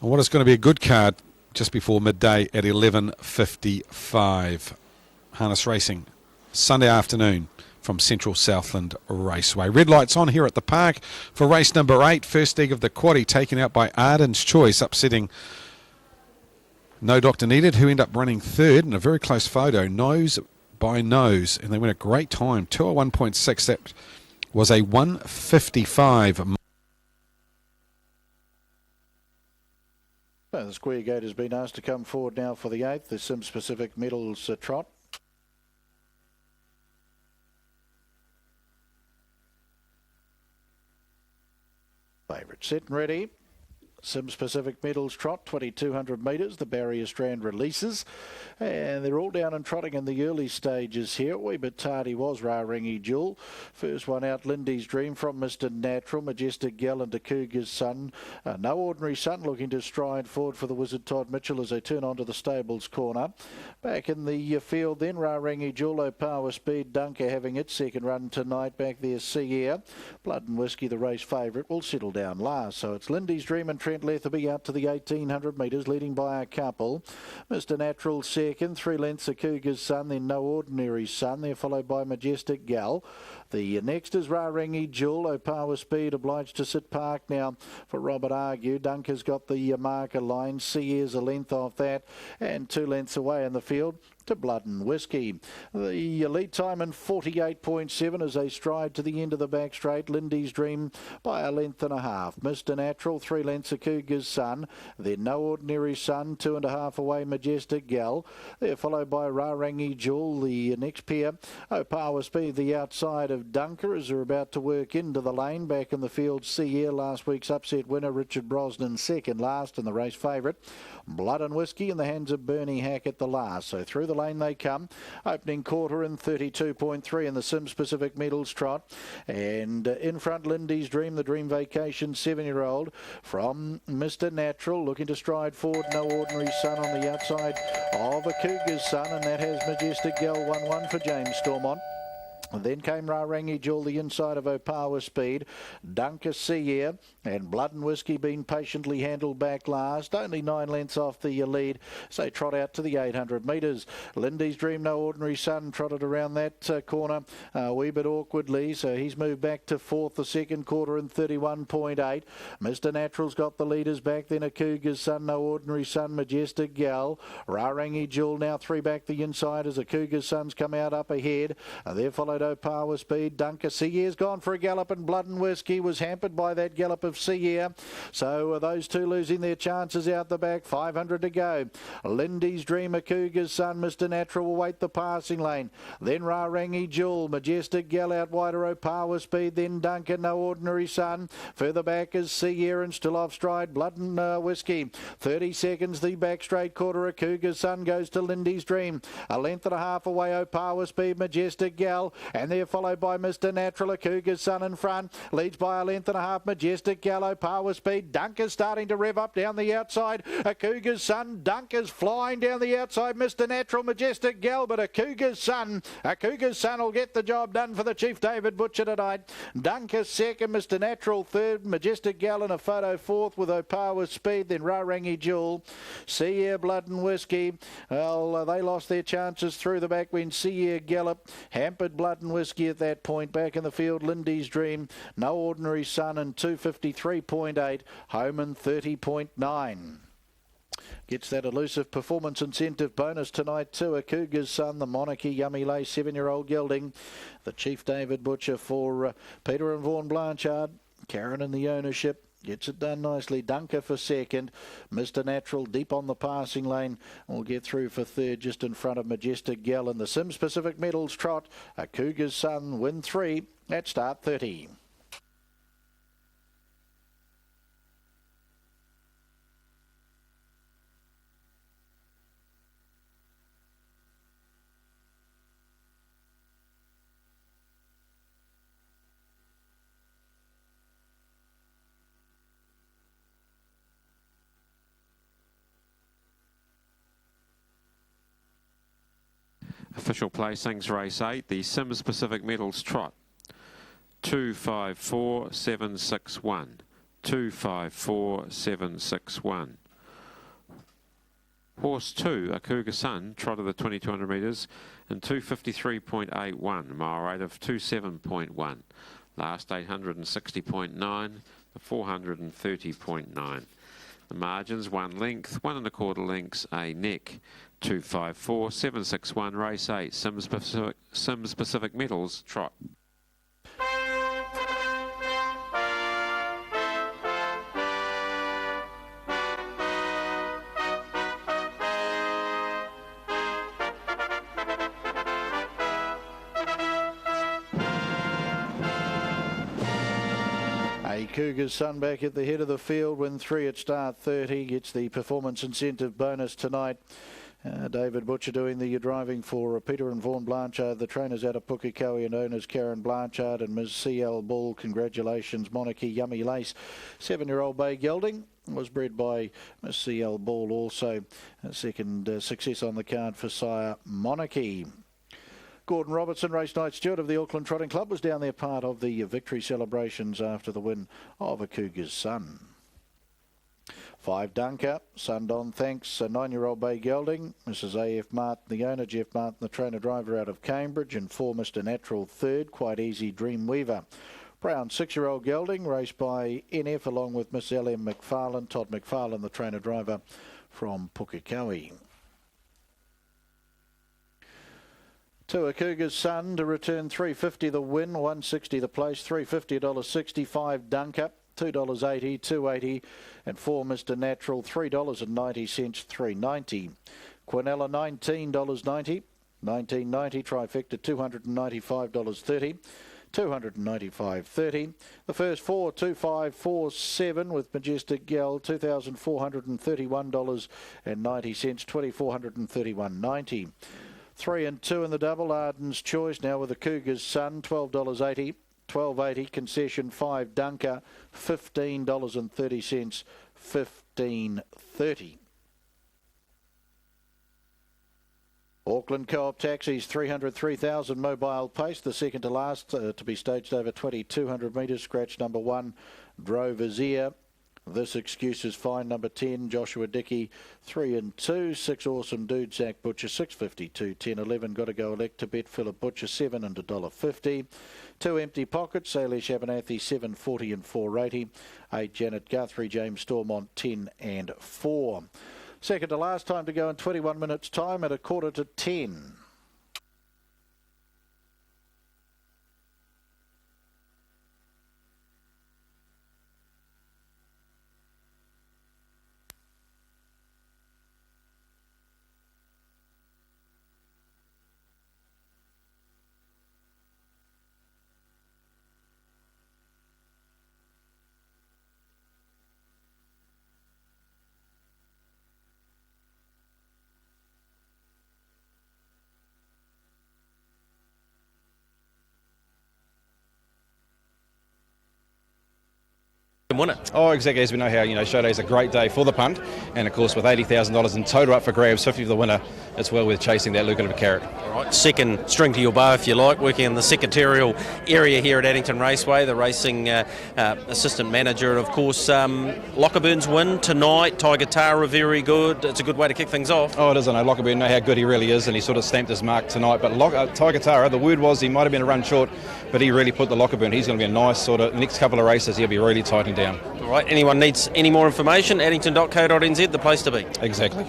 on what is going to be a good card just before midday at 11:55. Harness racing Sunday afternoon from Central Southland Raceway. Red lights on here at the park for race number 8. First leg of the quaddie taken out by Arden's Choice, upsetting No Doctor Needed, who end up running third in a very close photo, nose by nose, and they went a great time, 201.6. That was a 1:55. The square gate has been asked to come forward now for the 8th. The Sim Pacific Medals Trot. Favourite set and ready. Sims Pacific Medals Trot, 2200 metres. The barrier strand releases, and they're all down and trotting in the early stages here. A wee bit tardy was Rarangi Jewel. First one out, Lindy's Dream from Mr. Natural. Majestic Gal into Cougar's Son. No Ordinary Son looking to stride forward for the Wizard Todd Mitchell as they turn onto the stables corner. Back in the field then, Rarangi Jewel, Power Speed, Dunker having its second run tonight. Back there, Sea Air. Blood and Whiskey, the race favourite, will settle down last. So it's Lindy's Dream and Trent Letherby out to the 1800 metres, leading by a couple. Mr. Natural second, 3 lengths of Cougar's Son, then No Ordinary Son. They're followed by Majestic Gal. The next is Rarangi Jewel, Power Speed, obliged to sit park now for Robert Argue. Dunker's got the marker line. Sea Air's a length off that, and 2 lengths away in the field to Blood and Whiskey. The lead time in 48.7 as they stride to the end of the back straight. Lindy's Dream by a length and a half. Mr. Natural, 3 lengths of Cougar's Son. Then No Ordinary Son, 2.5 away Majestic Gal. They're followed by Rarangi Jewel. The next pair, Power Speed, the outside of Dunker as they're about to work into the lane. Back in the field, Sea Air, last week's upset winner. Richard Brosnan second last and the race favourite. Blood and Whiskey in the hands of Bernie Hackett the last. So through the lane they come. Opening quarter in 32.3 in the Sims Pacific Medals Trot. And in front, Lindy's Dream, the Dream Vacation 7-year-old from Mr. Natural, looking to stride forward. No Ordinary Son on the outside of a Cougar's Son, and that has Majestic Gal 1-1 for James Stormont. And then came Rarangi Jewel, the inside of Power Speed. Dunker, Sea Air, and Blood and Whiskey being patiently handled back last. Only 9 lengths off the lead. So they trot out to the 800 metres. Lindy's Dream, No Ordinary Son, trotted around that corner a wee bit awkwardly. So he's moved back to fourth the second quarter in 31.8. Mr. Natural's got the leaders back. Then a Cougar's Son, No Ordinary Son, Majestic Gal. Rarangi Jewel now 3 back the inside as a Cougar's Son's come out up ahead. They're followed Power Speed. Dunker Seayear's gone for a gallop, and Blood and Whiskey was hampered by that gallop of Seayear. So those two losing their chances out the back. 500 to go. Lindy's Dreamer, Cougar's Son, Mr. Natural will wait the passing lane. Then Rarangi Jewel, Majestic Gal out wider, Power Speed. Then Duncan, No Ordinary Son. Further back is Seayear and still off stride Blood and Whiskey. 30 seconds the back straight quarter. A Cougar's Son goes to Lindy's Dream. A length and a half away, Power Speed, Majestic Gal, and they're followed by Mr. Natural. A Cougar's Son in front, leads by a length and a half, Majestic Gal, Power Speed. Dunker's starting to rev up down the outside. A Cougar's Son, Dunker's flying down the outside, Mr. Natural, Majestic Gal, but a Cougar's Son will get the job done for the Chief David Butcher tonight. Dunker's second, Mr. Natural third, Majestic Gal in a photo fourth with Power Speed, then Rarangi Jewel. Seayear, Blood and Whiskey, well, they lost their chances through the back when Seayear galloped. Hampered Blood and Whiskey at that point. Back in the field, Lindy's Dream, No Ordinary Son and 253.8, Homan 30.9. Gets that elusive performance incentive bonus tonight too. A Cougar's Son, the Monarchy, Yummy Lace, 7-year-old gelding. The Chief David Butcher for Peter and Vaughan Blanchard. Karen in the ownership. Gets it done nicely. Dunker for second. Mr. Natural deep on the passing lane. Will get through for third just in front of Majestic Gal. And the Sims Pacific Medals Trot. A Cougar's Son win 3 at start 30. Official placings, race 8, the Sims Pacific Medals Trot. 254761. 254761. Horse 2, a Cougar's Son, trot of the 2200 metres in 253.81, mile rate of 27.1. Last 860.9, the 430.9. The margins, 1 length, 1 1/4 lengths, a neck. 254761, race 8, Sims Pacific Medals Trot. A Cougar's Son back at the head of the field, win 3 at start 30, gets the performance incentive bonus tonight. David Butcher doing the driving for Peter and Vaughan Blanchard. The trainers out of Pukekohe and owners Karen Blanchard and Ms. C.L. Bull. Congratulations, Monarchy, Yummy Lace. 7-year-old bay gelding was bred by Ms. C.L. Bull also. Second success on the card for sire Monarchy. Gordon Robertson, race night steward of the Auckland Trotting Club, was down there part of the victory celebrations after the win of a Cougar's Son. 5 Dunker, Sundon Thanks, a 9-year-old bay gelding. Mrs. A.F. Martin, the owner, Jeff Martin, the trainer driver out of Cambridge, and 4 Mr. Natural third, Quite Easy Dream Weaver. Brown 6-year-old gelding, raced by NF along with Miss L.M. McFarlane, Todd McFarlane, the trainer driver from Pukekohe. To a Cougar's Son to return $3.50 the win, $1.60 the place, $3.50 $1.65 Dunker, $2.80, $2.80, and 4 Mr. Natural, $3.90, $3.90. Quinella, $19.90, $19.90, trifecta, $295.30. $295.30. The first 4, 2547 with Majestic Gal, $2,431.90, $2,431.90. 3 and 2 in the double, Arden's Choice now with the Cougar's Son, $12.80, $12.80, concession 5 Dunker, $15.30, $15.30. Auckland Co-op Taxis, 303,000 mobile pace, the second to last to be staged over 2,200 metres. Scratch number 1, Drover's Ear. This Excuse is Fine, number 10, Joshua Dickey, 3 and 2, 6 Awesome Dude, Zach Butcher, 6.52, 10, 11, Gotta Go Elect to Bet, Philip Butcher, 7 and $1.50, 2 Empty Pockets, Salish Abernathy, 7.40 and 4.80, 8 Janet Guthrie, James Stormont, 10 and 4. Second to last, time to go in 21 minutes time at 9:45. can win it. Oh, exactly. As we know how, show day is a great day for the punt. And, of course, with $80,000 in total up for grabs, 50 for the winner, it's well worth chasing that lucrative carrot. All right, second string to your bow, if you like, working in the secretarial area here at Addington Raceway, the racing assistant manager, of course. Lockaburn's win tonight, Tiger Tara, very good. It's a good way to kick things off. Oh, it is. I know Lockerburn know how good he really is, and he sort of stamped his mark tonight. But Tiger Tara, the word was he might have been a run short, but he really put the Lockerburn. He's going to be a nice sort of next couple of races. He'll be really tightening down. All right, anyone needs any more information, addington.co.nz, the place to be. Exactly.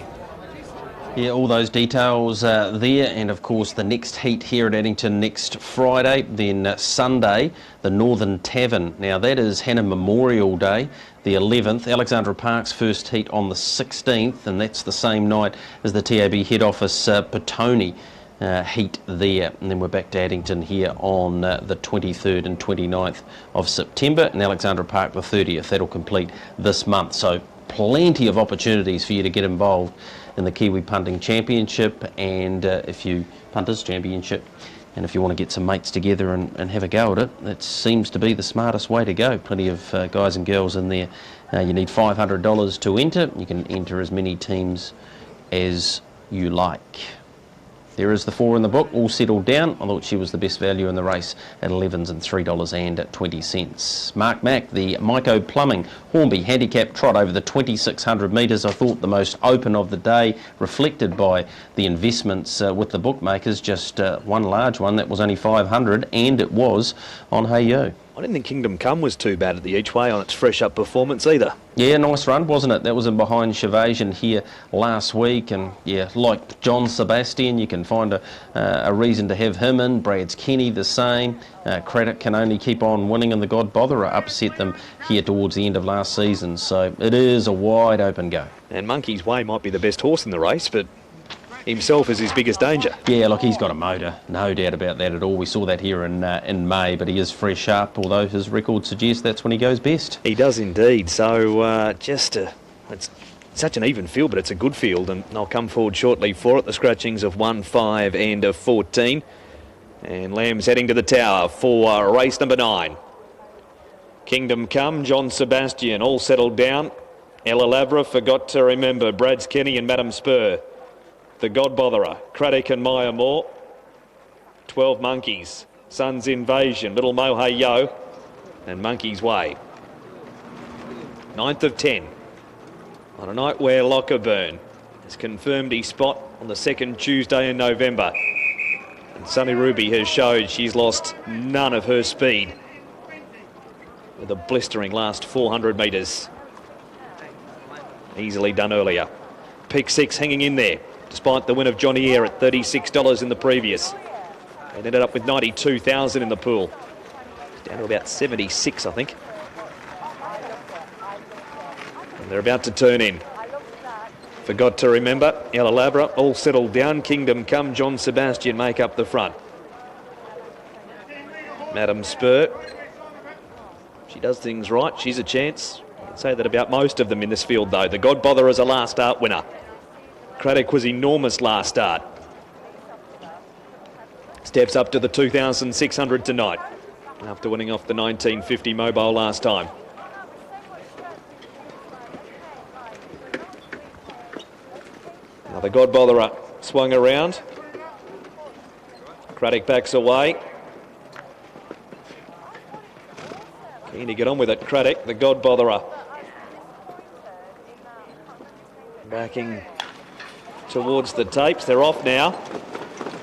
Yeah, all those details there, and of course the next heat here at Addington next Friday, then Sunday, the Northern Tavern. Now that is Hannah Memorial Day, the 11th, Alexandra Park's first heat on the 16th, and that's the same night as the TAB head office Petone heat there. And then we're back to Addington here on the 23rd and 29th of September, and Alexandra Park the 30th. That'll complete this month, so plenty of opportunities for you to get involved in the Kiwi Punting Championship, and Punters Championship, and if you want to get some mates together and have a go at it, that seems to be the smartest way to go. Plenty of guys and girls in there. You need $500 to enter. You can enter as many teams as you like. There is the 4 in the book, all settled down. I thought she was the best value in the race at 11s and $3.20. Mark Mack, the Myco Plumbing Hornby handicap trot over the 2,600 metres. I thought the most open of the day, reflected by the investments with the bookmakers. Just one large one, that was only 500, and it was on Hey Yo. I didn't think Kingdom Come was too bad at the each way on its fresh up performance either. Yeah, nice run, wasn't it? That was in behind Chevasian here last week, and yeah, like John Sebastian, you can find a reason to have him in. Brad's Kenny the same. Credit can only keep on winning, and the God Botherer upset them here towards the end of last season, so it is a wide open go. And Monkey's Way might be the best horse in the race, but himself is his biggest danger. Yeah, look, he's got a motor, no doubt about that at all. We saw that here in May, but he is fresh up, although his record suggests that's when he goes best. He does indeed, so it's such an even field, but it's a good field, and I'll come forward shortly for it. The scratchings of 1, 5 and 14. And Lamb's heading to the tower for race number 9. Kingdom Come, John Sebastian, all settled down. Ella Lavra, Forgot to Remember, Brad's Kenny and Madam Spur. The God Botherer, Craddock and Maya Moore. 12 Monkeys, Sun's Invasion, Little Mohe Yo, and Monkey's Way. 9th of 10. On a night where Lockerburn has confirmed his spot on the second Tuesday in November. And Sunny Ruby has showed she's lost none of her speed with a blistering last 400 metres. Easily done earlier. Pick 6 hanging in there, despite the win of Johnny Eyre at $36 in the previous. It ended up with 92,000 in the pool. Down to about 76, I think. And they're about to turn in. Forgot to Remember, Ella Labra, all settled down. Kingdom Come, John Sebastian make up the front. Madam Spur, she does things right, she's a chance. I'd say that about most of them in this field though. The God Bother is a last start winner. Craddock was enormous last start. Steps up to the 2,600 tonight after winning off the 1950 mobile last time. Now the God Botherer swung around. Craddock backs away. Keen to get on with it, Craddock, the God Botherer. Backing towards the tapes. They're off now.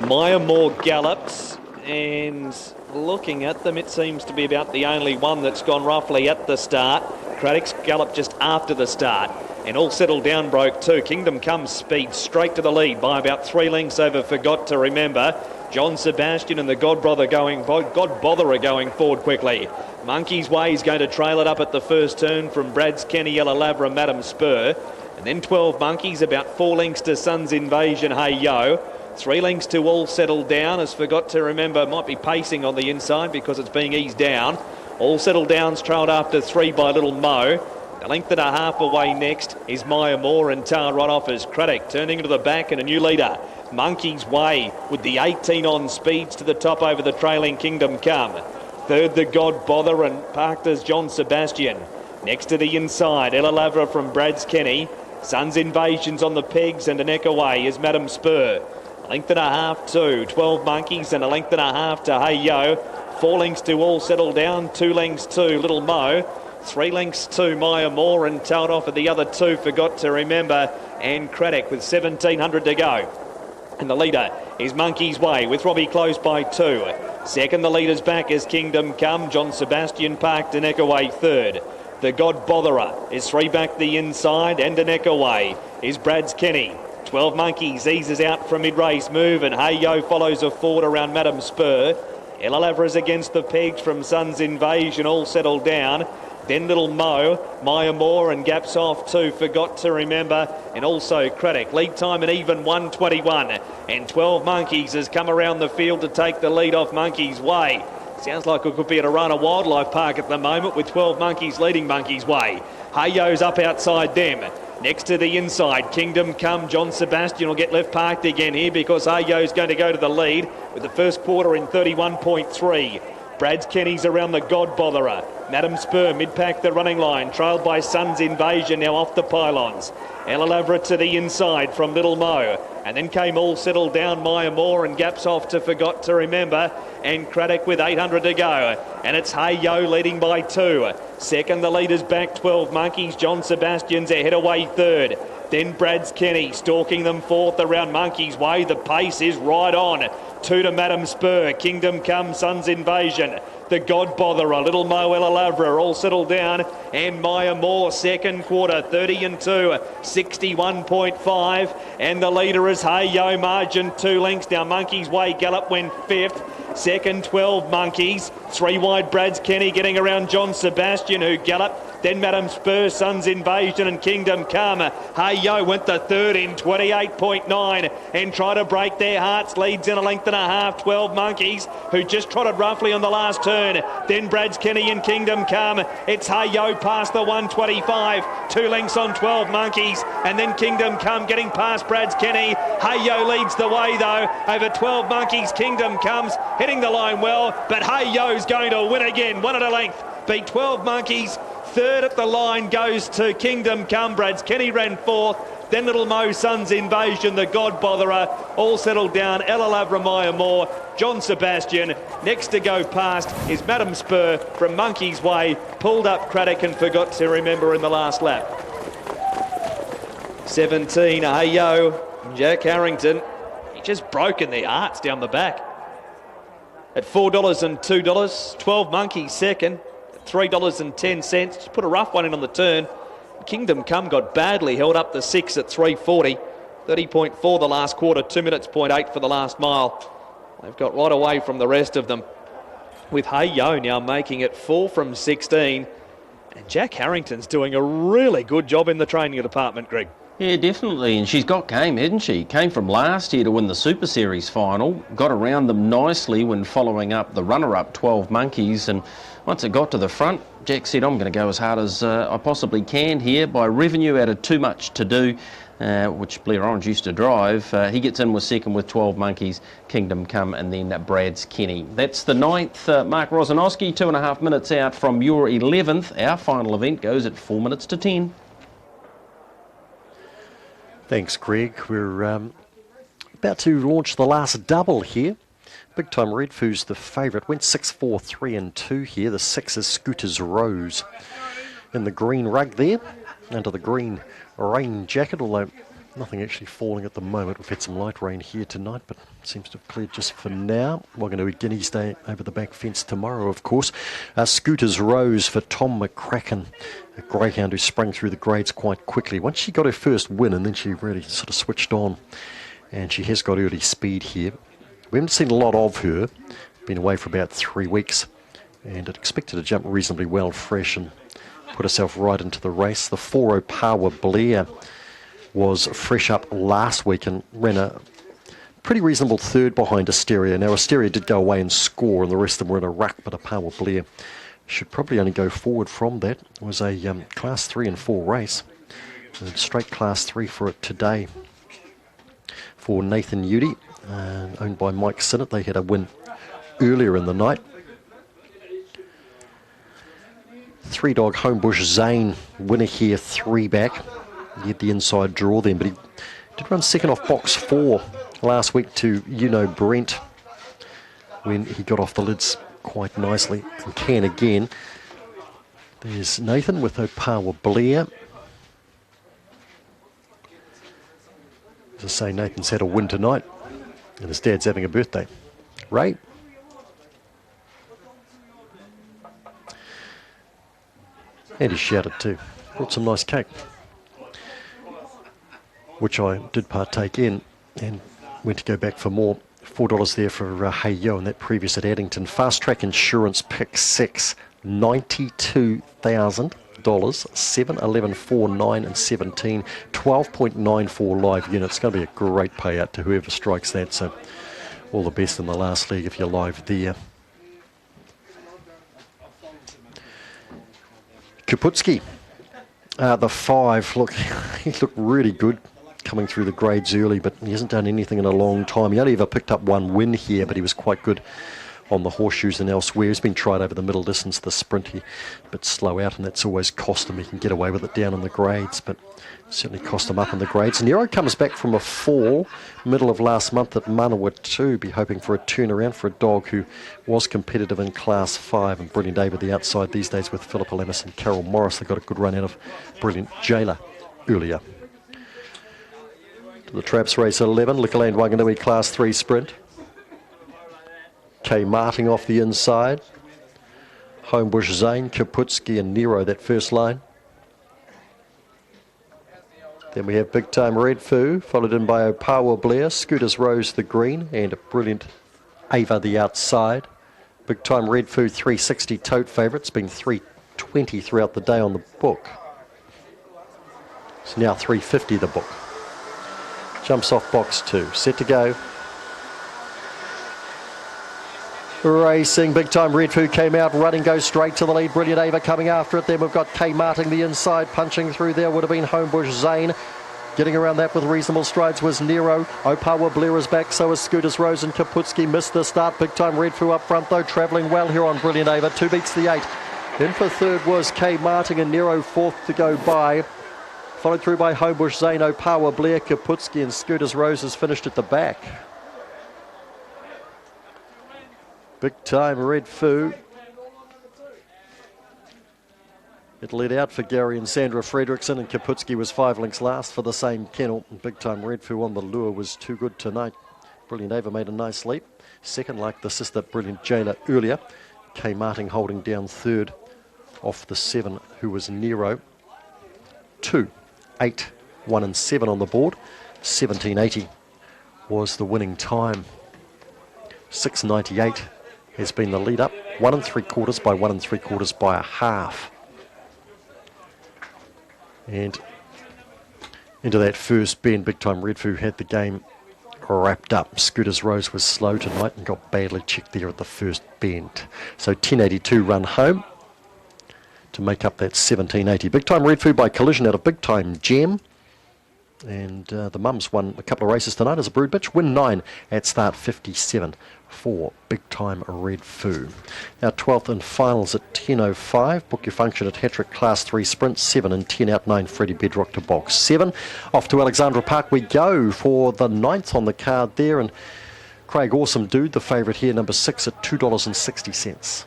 Maya Moore gallops, and looking at them, it seems to be about the only one that's gone roughly at the start. Craddock's gallop just after the start, and all settled down broke too. Kingdom Come speed straight to the lead by about 3 lengths over Forgot to Remember. John Sebastian and the God Botherer going forward quickly. Monkey's Way is going to trail it up at the first turn from Brad's Kenny, Ella Labra, Madam Spur. And then 12 Monkeys, about 4 lengths to Sun's Invasion, Hey Yo. 3 lengths to All Settled Down, as Forgot to Remember might be pacing on the inside because it's being eased down. All Settled Down's trailed after 3 by Little Mo. A length and a half away next is Maya Moore, and Tar right off as Craddock turning into the back, and a new leader. Monkey's Way with the 18 on speeds to the top over the trailing Kingdom Come. Third, the God Bother, and parked as John Sebastian. Next to the inside, Ella Lavra from Brad's Kenny. Sun's Invasion's on the pegs, and a neck away is Madam Spur. A length and a half to 12 Monkeys, and a length and a half to Hey Yo. 4 lengths to All Settle Down, 2 lengths to Little Mo. 3 lengths to Maya Moore, and tailed off at the other 2, Forgot to Remember, and Craddock with 1,700 to go. And the leader is Monkey's Way with Robbie close by 2. Second, the leader's back is Kingdom Come. John Sebastian Park, Danek away third. The God Botherer is 3 back the inside, and Danek away is Brad's Kenny. 12 Monkeys eases out from mid-race move, and Hey Yo follows a forward around Madam Spur. Ella Lavra's against the pegs from Sun's Invasion, all settled down. Then Little Mo, Maya Moore, and gaps off to Forgot to Remember, and also Craddock. Lead time an even 1:21, and 12 Monkeys has come around the field to take the lead off Monkey's Way. Sounds like it could be at a Rana Wildlife Park at the moment, with 12 Monkeys leading Monkey's Way. Hey Yo's up outside them. Next to the inside, Kingdom Come. John Sebastian will get left parked again here because Hey Yo's going to go to the lead with the first quarter in 31.3. Brad's Kenny's around the God Botherer. Madam Spur mid-pack the running line, trailed by Sun's Invasion now off the pylons. Ella Lavra to the inside from Little Mo, and then came All Settled Down, Maya Moore, and gaps off to Forgot to Remember, and Craddock with 800 to go, and it's Hey Yo leading by 2. Second, the leader's back, 12 Monkeys. John Sebastian's ahead away third. Then Brad's Kenny stalking them fourth around Monkey's Way. The pace is right on. 2 to Madam Spur, Kingdom Come, Sun's Invasion. The God Botherer, Little Mo, Ella Lavra, all settled down, and Maya Moore, second quarter, 30 and 2, 61.5, and the leader is Hey Yo, margin 2 lengths. Now Monkey's Way, Gallop went 5th. Second, 12 Monkeys. 3 wide, Brad's Kenny getting around John Sebastian, who galloped. Then Madam Spur, Sun's Invasion, and Kingdom Come. Hey Yo went the third in 28.9 and try to break their hearts. Leads in a length and a half, 12 Monkeys, who just trotted roughly on the last turn. Then Brad's Kenny and Kingdom Come. It's Hey Yo past the 125. 2 lengths on 12 Monkeys, and then Kingdom Come getting past Brad's Kenny. Hey Yo leads the way though over 12 Monkeys. Kingdom Comes hitting the line well, but Hey Yo's going to win again. 1 at a length. Beat 12 Monkeys. Third at the line goes to Kingdom Come. Brad's Kenny ran 4th. Then Little Mo, Sun's Invasion, the God Botherer, all settled down. Ella Lavra, Maya Moore, John Sebastian. Next to go past is Madam Spur from Monkey's Way. Pulled up Craddock and Forgot to Remember in the last lap. 17, Hey Yo, Jack Harrington. He just broken the arts down the back. At $4 and $2, 12 Monkeys second. $3.10. Just put a rough one in on the turn. Kingdom Come got badly held up the 6 at 3.40. 30.4 the last quarter, 2 minutes, 0.8 for the last mile. They've got right away from the rest of them, with Hey Yo now making it 4 from 16. And Jack Harrington's doing a really good job in the training department, Greg. Yeah, definitely, and she's got game, hasn't she? Came from last year to win the Super Series final, got around them nicely when following up the runner-up 12 Monkeys, and once it got to the front, Jack said, I'm going to go as hard as I possibly can here. By revenue out of Too Much to Do, which Blair Orange used to drive, he gets in with second with 12 Monkeys, Kingdom Come, and then Brad's Kenny. That's the 9th. Mark Rosanowski, 2.5 minutes out from your 11th. Our final event goes at 4 minutes to 10. Thanks, Greg. We're about to launch the last double here. Big Time Red Foo's the favourite. Went 6, 4, 3 and 2 here. The 6 is Scooters Rose. In the green rug there, under the green rain jacket, although nothing actually falling at the moment. We've had some light rain here tonight, but it seems to have cleared just for now. We're going to do a Guineas Day over the back fence tomorrow, of course. Scooters Rose for Tom McCracken, a greyhound who sprang through the grades quite quickly. Once she got her first win, and then she really sort of switched on, and she has got early speed here. We haven't seen a lot of her. Been away for about 3 weeks, and I'd expected to jump reasonably well fresh and put herself right into the race. The 4 Power Blair was fresh up last week and ran a pretty reasonable third behind Asteria. Now, Asteria did go away and score, and the rest of them were in a ruck, but a Power Blair should probably only go forward from that. It was a Class 3 and 4 race. And straight Class 3 for it today for Nathan Udy, owned by Mike Sinnott. They had a win earlier in the night. 3-dog Homebush Zane, winner here, 3 back. He had the inside draw then, but he did run second off box 4 last week to Brent when he got off the lids quite nicely and can again. There's Nathan with Opawa Blair. As I say, Nathan's had a win tonight and his dad's having a birthday. Ray. And he shouted too. Brought some nice cake, which I did partake in and went to go back for more. $4 there for Hey Yo and that previous at Addington. Fast Track Insurance pick 6, $92,000. 7, 11, 4, 9 and 17. 12.94 live units. It's going to be a great payout to whoever strikes that. So all the best in the last league if you're live there. Kaputski, the 5, look, he looked really good coming through the grades early, but he hasn't done anything in a long time. He only ever picked up 1 win here, but he was quite good on the horseshoes and elsewhere. He's been tried over the middle distance, the sprint, he a bit slow out, and that's always cost him. He can get away with it down in the grades, but certainly cost him up in the grades. Nero comes back from a fall middle of last month at Manawa 2, be hoping for a turnaround for a dog who was competitive in Class 5, and Brilliant Ava the outside these days with Philippa Lamis and Carol Morris. They got a good run out of Brilliant Jailer earlier. To the Traps race 11, Liquorland Wanganui Class 3 sprint. K. Marting off the inside. Homebush Zane, Kaputski and Nero, that first line. Then we have Big Time Red Foo, followed in by Opawa Blair, Scooters Rose the green, and Brilliant Ava the outside. Big Time Red Foo 360 tote favourites, been 320 throughout the day on the book. It's now 350 the book. Jumps off box 2, set to go. Racing, Big Time Red Foo came out, running, goes straight to the lead. Brilliant Ava coming after it. Then we've got K. Marting the inside, punching through there would have been Homebush Zane. Getting around that with reasonable strides was Nero. Opawa Blair is back, so is Scooters Rose and Kaputski. Missed the start. Big Time Red Foo up front though, travelling well here on Brilliant Ava. 2 beats the 8. In for third was K. Marting and Nero fourth to go by. Followed through by Homebush Zane, Opawa Blair, Kaputski and Scooters Rose is finished at the back. Big Time Red Foo. It led out for Gary and Sandra Fredrickson, and Kaputski was 5 lengths last for the same kennel. Big Time Red Foo on the lure was too good tonight. Brilliant Ava made a nice leap. Second, like the sister Brilliant Jailer earlier. K. Marting holding down third off the 7, who was Nero. 2, 8, 1 and 7 on the board. 1780 was the winning time. 698 has been the lead up. 1 3/4 by 1 3/4 by a half. And into that first bend, Big Time Red Foo had the game wrapped up. Scooters Rose was slow tonight and got badly checked there at the first bend. So 1082 run home to make up that 1780. Big Time Red Foo by collision out of Big Time Gem. And the mums won a couple of races tonight as a brood bitch. Win 9 at start 57 for Big Time Red Foo. Our 12th and finals at 10.05. Book your function at Hattrick Class 3 Sprint. 7 and 10 out 9 Freddie Bedrock to box 7. Off to Alexandra Park we go for the 9th on the card there. And Craig Awesome Dude, the favourite here, number 6 at $2.60.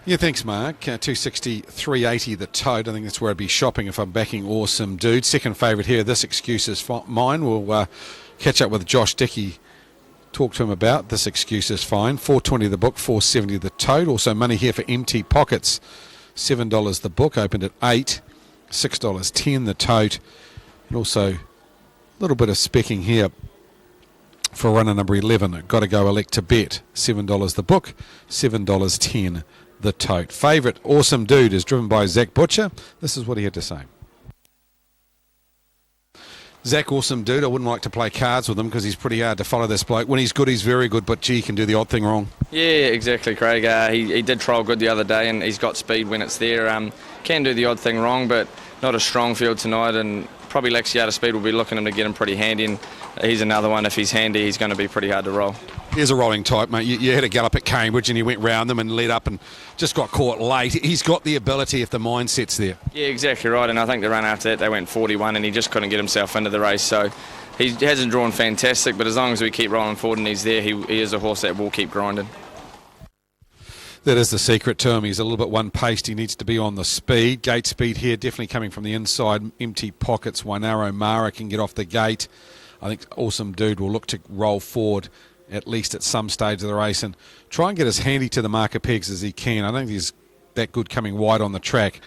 Yeah, thanks, Mark. 260, 380 the tote. I think that's where I'd be shopping if I'm backing Awesome Dude. Second favourite here, This Excuse Is Mine. We'll catch up with Josh Dickey, talk to him about This Excuse Is Fine. 420 the book, 470 the tote. Also money here for Empty Pockets. $7 the book, opened at 8. $6.10 the tote. And also a little bit of specking here for runner number 11. Got to Go Elect to Bet. $7 the book, $7.10 the tote. Favourite Awesome Dude is driven by Zach Butcher. This is what he had to say. Zach, Awesome Dude, I wouldn't like to play cards with him because he's pretty hard to follow, this bloke. When he's good, he's very good, but gee, he can do the odd thing wrong. Yeah, exactly, Craig. He did trial good the other day, and he's got speed when it's there. Can do the odd thing wrong, but not a strong field tonight, and probably Lexiata Speed will be looking him to get him pretty handy, and he's another one. If he's handy, he's going to be pretty hard to roll. He's a rolling type, mate. You had a gallop at Cambridge and he went round them and led up and just got caught late. He's got the ability if the mindset's there. Yeah, exactly right, and I think the run after that they went 41 and he just couldn't get himself into the race, so he hasn't drawn fantastic, but as long as we keep rolling forward and he's there, he is a horse that will keep grinding. That is the secret to him. He's a little bit one-paced. He needs to be on the speed. Gate speed here, definitely coming from the inside. Empty pockets. Wainaro Mara can get off the gate. I think Awesome Dude will look to roll forward at least at some stage of the race and try and get as handy to the marker pegs as he can. I don't think he's that good coming wide on the track.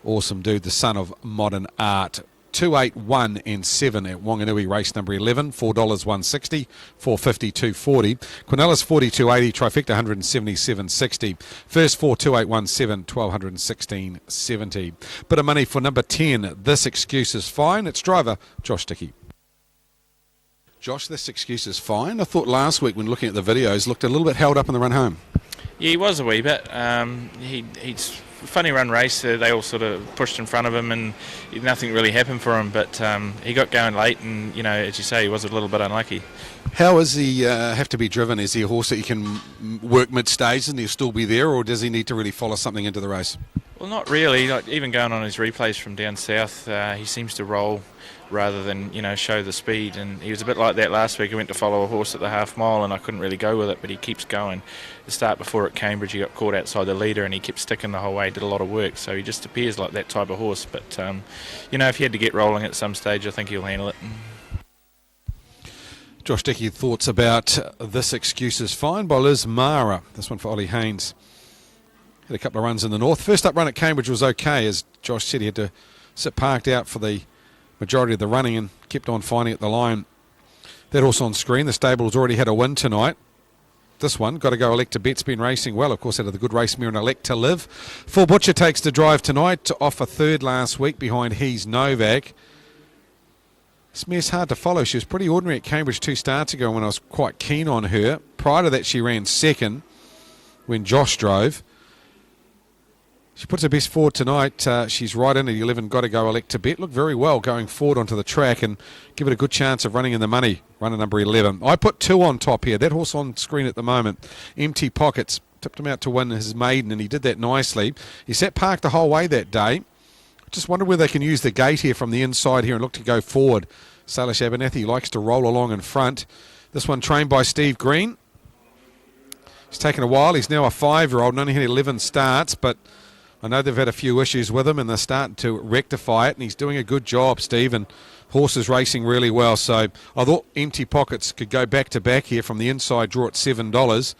Awesome Dude, the son of modern art. 281 and 7 at Wanganui, race number 11, $4.160, $4.50, $2.40. Quinellas 42.80, trifecta 177.60. First 4, 2817, $1,216.70. Bit of money for number 10. This Excuse is Fine. It's driver Josh Dickey. Josh, This Excuse is Fine. I thought last week when looking at the videos looked a little bit held up in the run home. Yeah, he was a wee bit. He's funny run race. They all sort of pushed in front of him and nothing really happened for him, but he got going late and, you know, as you say, he was a little bit unlucky. How does he have to be driven? Is he a horse that you can work mid-stage and he'll still be there, or does he need to really follow something into the race? Well, not really. Like, even going on his replays from down south, he seems to roll rather than, you know, show the speed, and he was a bit like that last week. He went to follow a horse at the half mile and I couldn't really go with it, but he keeps going. The start before at Cambridge, he got caught outside the leader and he kept sticking the whole way, did a lot of work, so he just appears like that type of horse, but you know, if he had to get rolling at some stage, I think he'll handle it. Josh Dickey, thoughts about This Excuse is Fine by Liz Mara. This one for Ollie Haynes. Had a couple of runs in the north. First up run at Cambridge was okay, as Josh said. He had to sit parked out for the majority of the running and kept on finding at the line. That horse on screen, the stable's already had a win tonight. This one, Got to Go Elect to Bet's been racing well. Of course, out of the good race mare and Elect to Live. Full Butcher takes the drive tonight, off a third last week behind He's Novak. This mare's hard to follow. She was pretty ordinary at Cambridge 2 starts ago when I was quite keen on her. Prior to that, she ran second when Josh drove. She puts her best forward tonight. She's right in at 11, Got to Go Elect to Bet. Look very well going forward onto the track and give it a good chance of running in the money. Runner number 11. I put 2 on top here. That horse on screen at the moment, Empty Pockets, tipped him out to win his maiden, and he did that nicely. He sat parked the whole way that day. Just wonder whether they can use the gate here from the inside here and look to go forward. Salish Abernathy likes to roll along in front. This one trained by Steve Green. He's taken a while. He's now a 5-year-old and only had 11 starts, but I know they've had a few issues with him and they're starting to rectify it, and he's doing a good job, Steve, and horse is racing really well. So I thought Empty Pockets could go back to back here from the inside, draw at $7.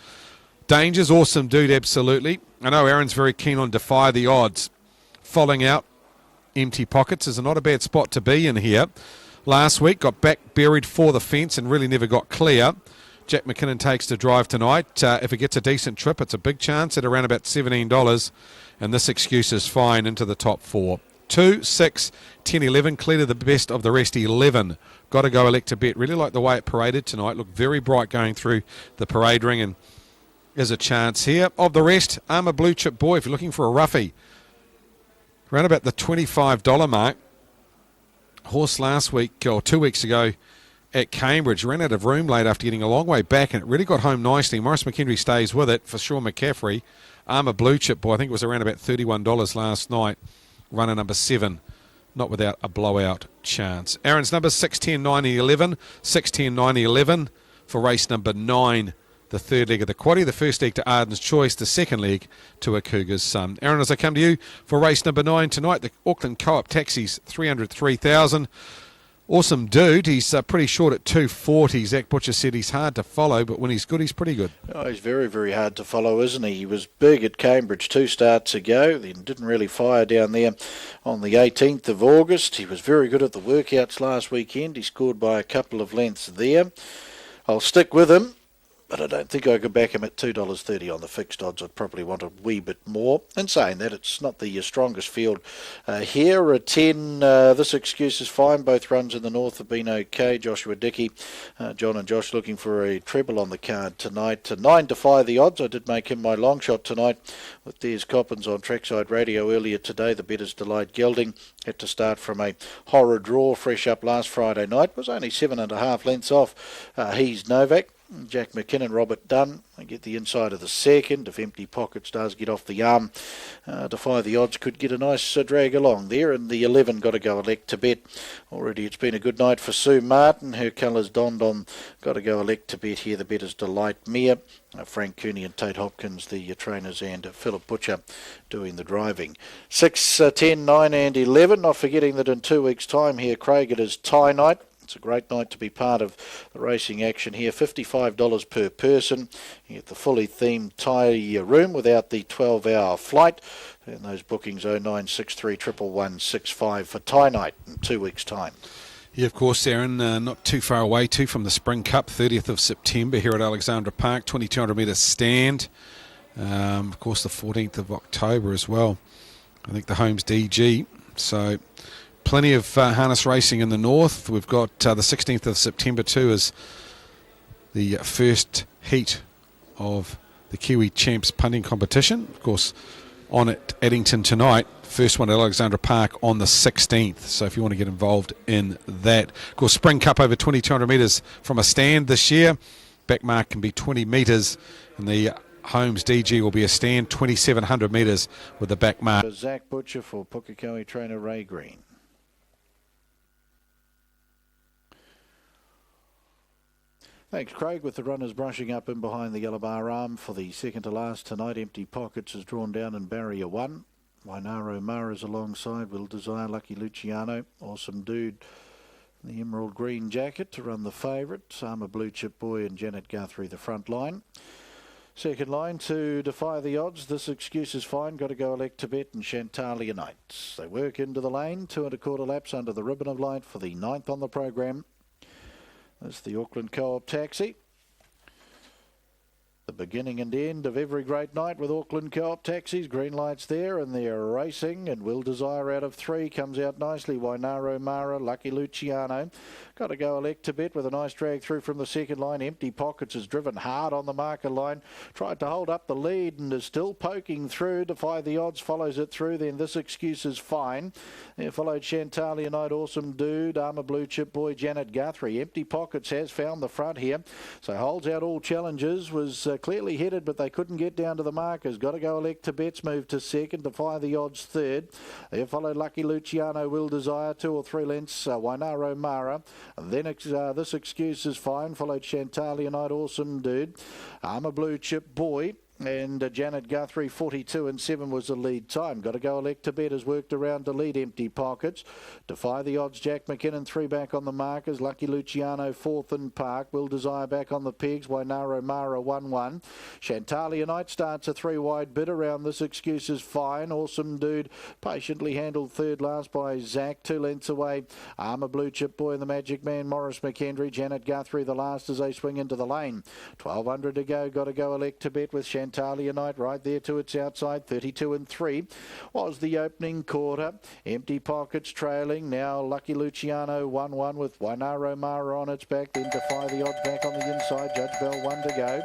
Dangers, Awesome Dude, absolutely. I know Aaron's very keen on Defy the Odds. Falling out, Empty Pockets is not a bad spot to be in here. Last week got back buried for the fence and really never got clear. Jack McKinnon takes the drive tonight. If it gets a decent trip, it's a big chance at around about $17. And This Excuse is Fine into the top 4. 2, 6, 10, 11. Clear to the best of the rest, 11. Got to Go Elect to Bet. Really like the way it paraded tonight. Looked very bright going through the parade ring, and there's a chance here. Of the rest, I'm a Blue Chip Boy if you're looking for a roughie. Around about the $25 mark. Horse last week, or 2 weeks ago, at Cambridge, ran out of room late after getting a long way back, and it really got home nicely. Maurice McHenry stays with it for Sean McCaffrey. Armour Blue Chip Boy, I think it was around about $31 last night. Runner number 7, not without a blowout chance. Aaron's numbers 6, 10, 9, 11. 6, 10, 9, 11 for race number 9. The third leg of the quaddie, the first leg to Arden's Choice, the second leg to A Cougar's Son. Aaron, as I come to you for race number 9 tonight, the Auckland Co-op taxis, 303,000. Awesome Dude, he's pretty short at 240. Zach Butcher said he's hard to follow, but when he's good, he's pretty good. Oh, he's very, very hard to follow, isn't he? He was big at Cambridge 2 starts ago, then didn't really fire down there on the 18th of August. He was very good at the workouts last weekend. He scored by a couple of lengths there. I'll stick with him. but I don't think I could back him at $2.30 on the fixed odds. I'd probably want a wee bit more. And saying that, it's not the strongest field here. At 10, this excuse is fine. Both runs in the north have been okay. Joshua Dickey, John and Josh looking for a treble on the card tonight. 9 Defy the Odds. I did make him my long shot tonight with Des Coppins on Trackside Radio earlier today. The Better's Delight gelding had to start from a horror draw fresh up last Friday night. Was only 7.5 lengths off. He's Novak. Jack McKinnon, Robert Dunn, they get the inside of the second. If Empty Pockets does get off the arm, Defy the Odds could get a nice drag along there. And the 11 got to go Elect to Bet. Already it's been a good night for Sue Martin. Her colours donned on. Got to go Elect to Bet here. The Better's Delight mare. Frank Cooney and Tate Hopkins, the trainers, and Philip Butcher doing the driving. 6, 10, 9 and 11. Not forgetting that in 2 weeks' time here, Craig, it is tie night. It's a great night to be part of the racing action here. $55 per person. You get the fully themed tie room without the 12-hour flight. And those bookings 0963 11165 for tie night in 2 weeks' time. Yeah, of course, Aaron, not too far away too from the Spring Cup, 30th of September here at Alexandra Park, 2,200 metre stand. Of course, the 14th of October as well. I think the home's DG. So plenty of harness racing in the north. We've got the 16th of September too as the first heat of the Kiwi Champs punting competition. Of course, on at Addington tonight. First one at Alexandra Park on the 16th. So if you want to get involved in that. Of course, Spring Cup over 2,200 metres from a stand this year. Back mark can be 20 metres. And the Holmes DG will be a stand 2,700 metres with the back mark. Zach Butcher for Pukekohe trainer Ray Green. Thanks, Craig. With the runners brushing up in behind the yellow bar arm for the second to last tonight, Empty Pockets is drawn down in barrier 1. Wainaro Mara's alongside. Will Desire, Lucky Luciano, Awesome Dude, the emerald green jacket to run the favourite. Armour Blue Chip Boy and Janet Guthrie the front line. Second line to Defy the Odds. This excuse is fine. Got to go Elect to Bet and Chantalia Knights. They work into the lane. 2 1/4 laps under the ribbon of light for the 9th on the programme. That's the Auckland Co-op taxi. The beginning and end of every great night with Auckland Co-op taxis. Green lights there and they're racing. And Will Desire out of 3 comes out nicely. Wainaro Mara, Lucky Luciano. Got to go Elect to Bet with a nice drag through from the second line. Empty Pockets is driven hard on the marker line. Tried to hold up the lead and is still poking through. Defy the Odds follows it through. Then This Excuse is fine. There followed Chantalia Knight, Awesome Dude, Armour Blue Chip Boy, Janet Guthrie. Empty Pockets has found the front here. So holds out all challenges. Was clearly headed, but they couldn't get down to the markers. Got to go Elect to Bet's move to second. Defy the Odds third. There followed Lucky Luciano, Will Desire, 2 or 3 lengths. Wainaro Mara. And then This Excuse is fine. Followed Chantalia Knight, Awesome Dude. Armour Blue Chip Boy. And Janet Guthrie, 42 and 7 was the lead time. Got to go Elect to Bet has worked around to lead Empty Pockets. Defy the Odds, Jack McKinnon 3 back on the markers. Lucky Luciano 4th in Park. Will Desire back on the pegs. Wainaro Mara 1-1. Chantalia Knight starts a 3 wide bid around. This Excuse is fine. Awesome Dude patiently handled third last by Zach. 2 lengths away. Armour Blue Chip Boy and the Magic Man Morris McHenry. Janet Guthrie the last as they swing into the lane. 1,200 to go. Got to go Elect to Bet with Chantalia Knight right there to its outside. 32 and 3 was the opening quarter. Empty Pockets trailing. Now Lucky Luciano 1-1 with Wainaro Mara on its back. Then Defy the Odds back on the inside. Judge Bell 1 to go.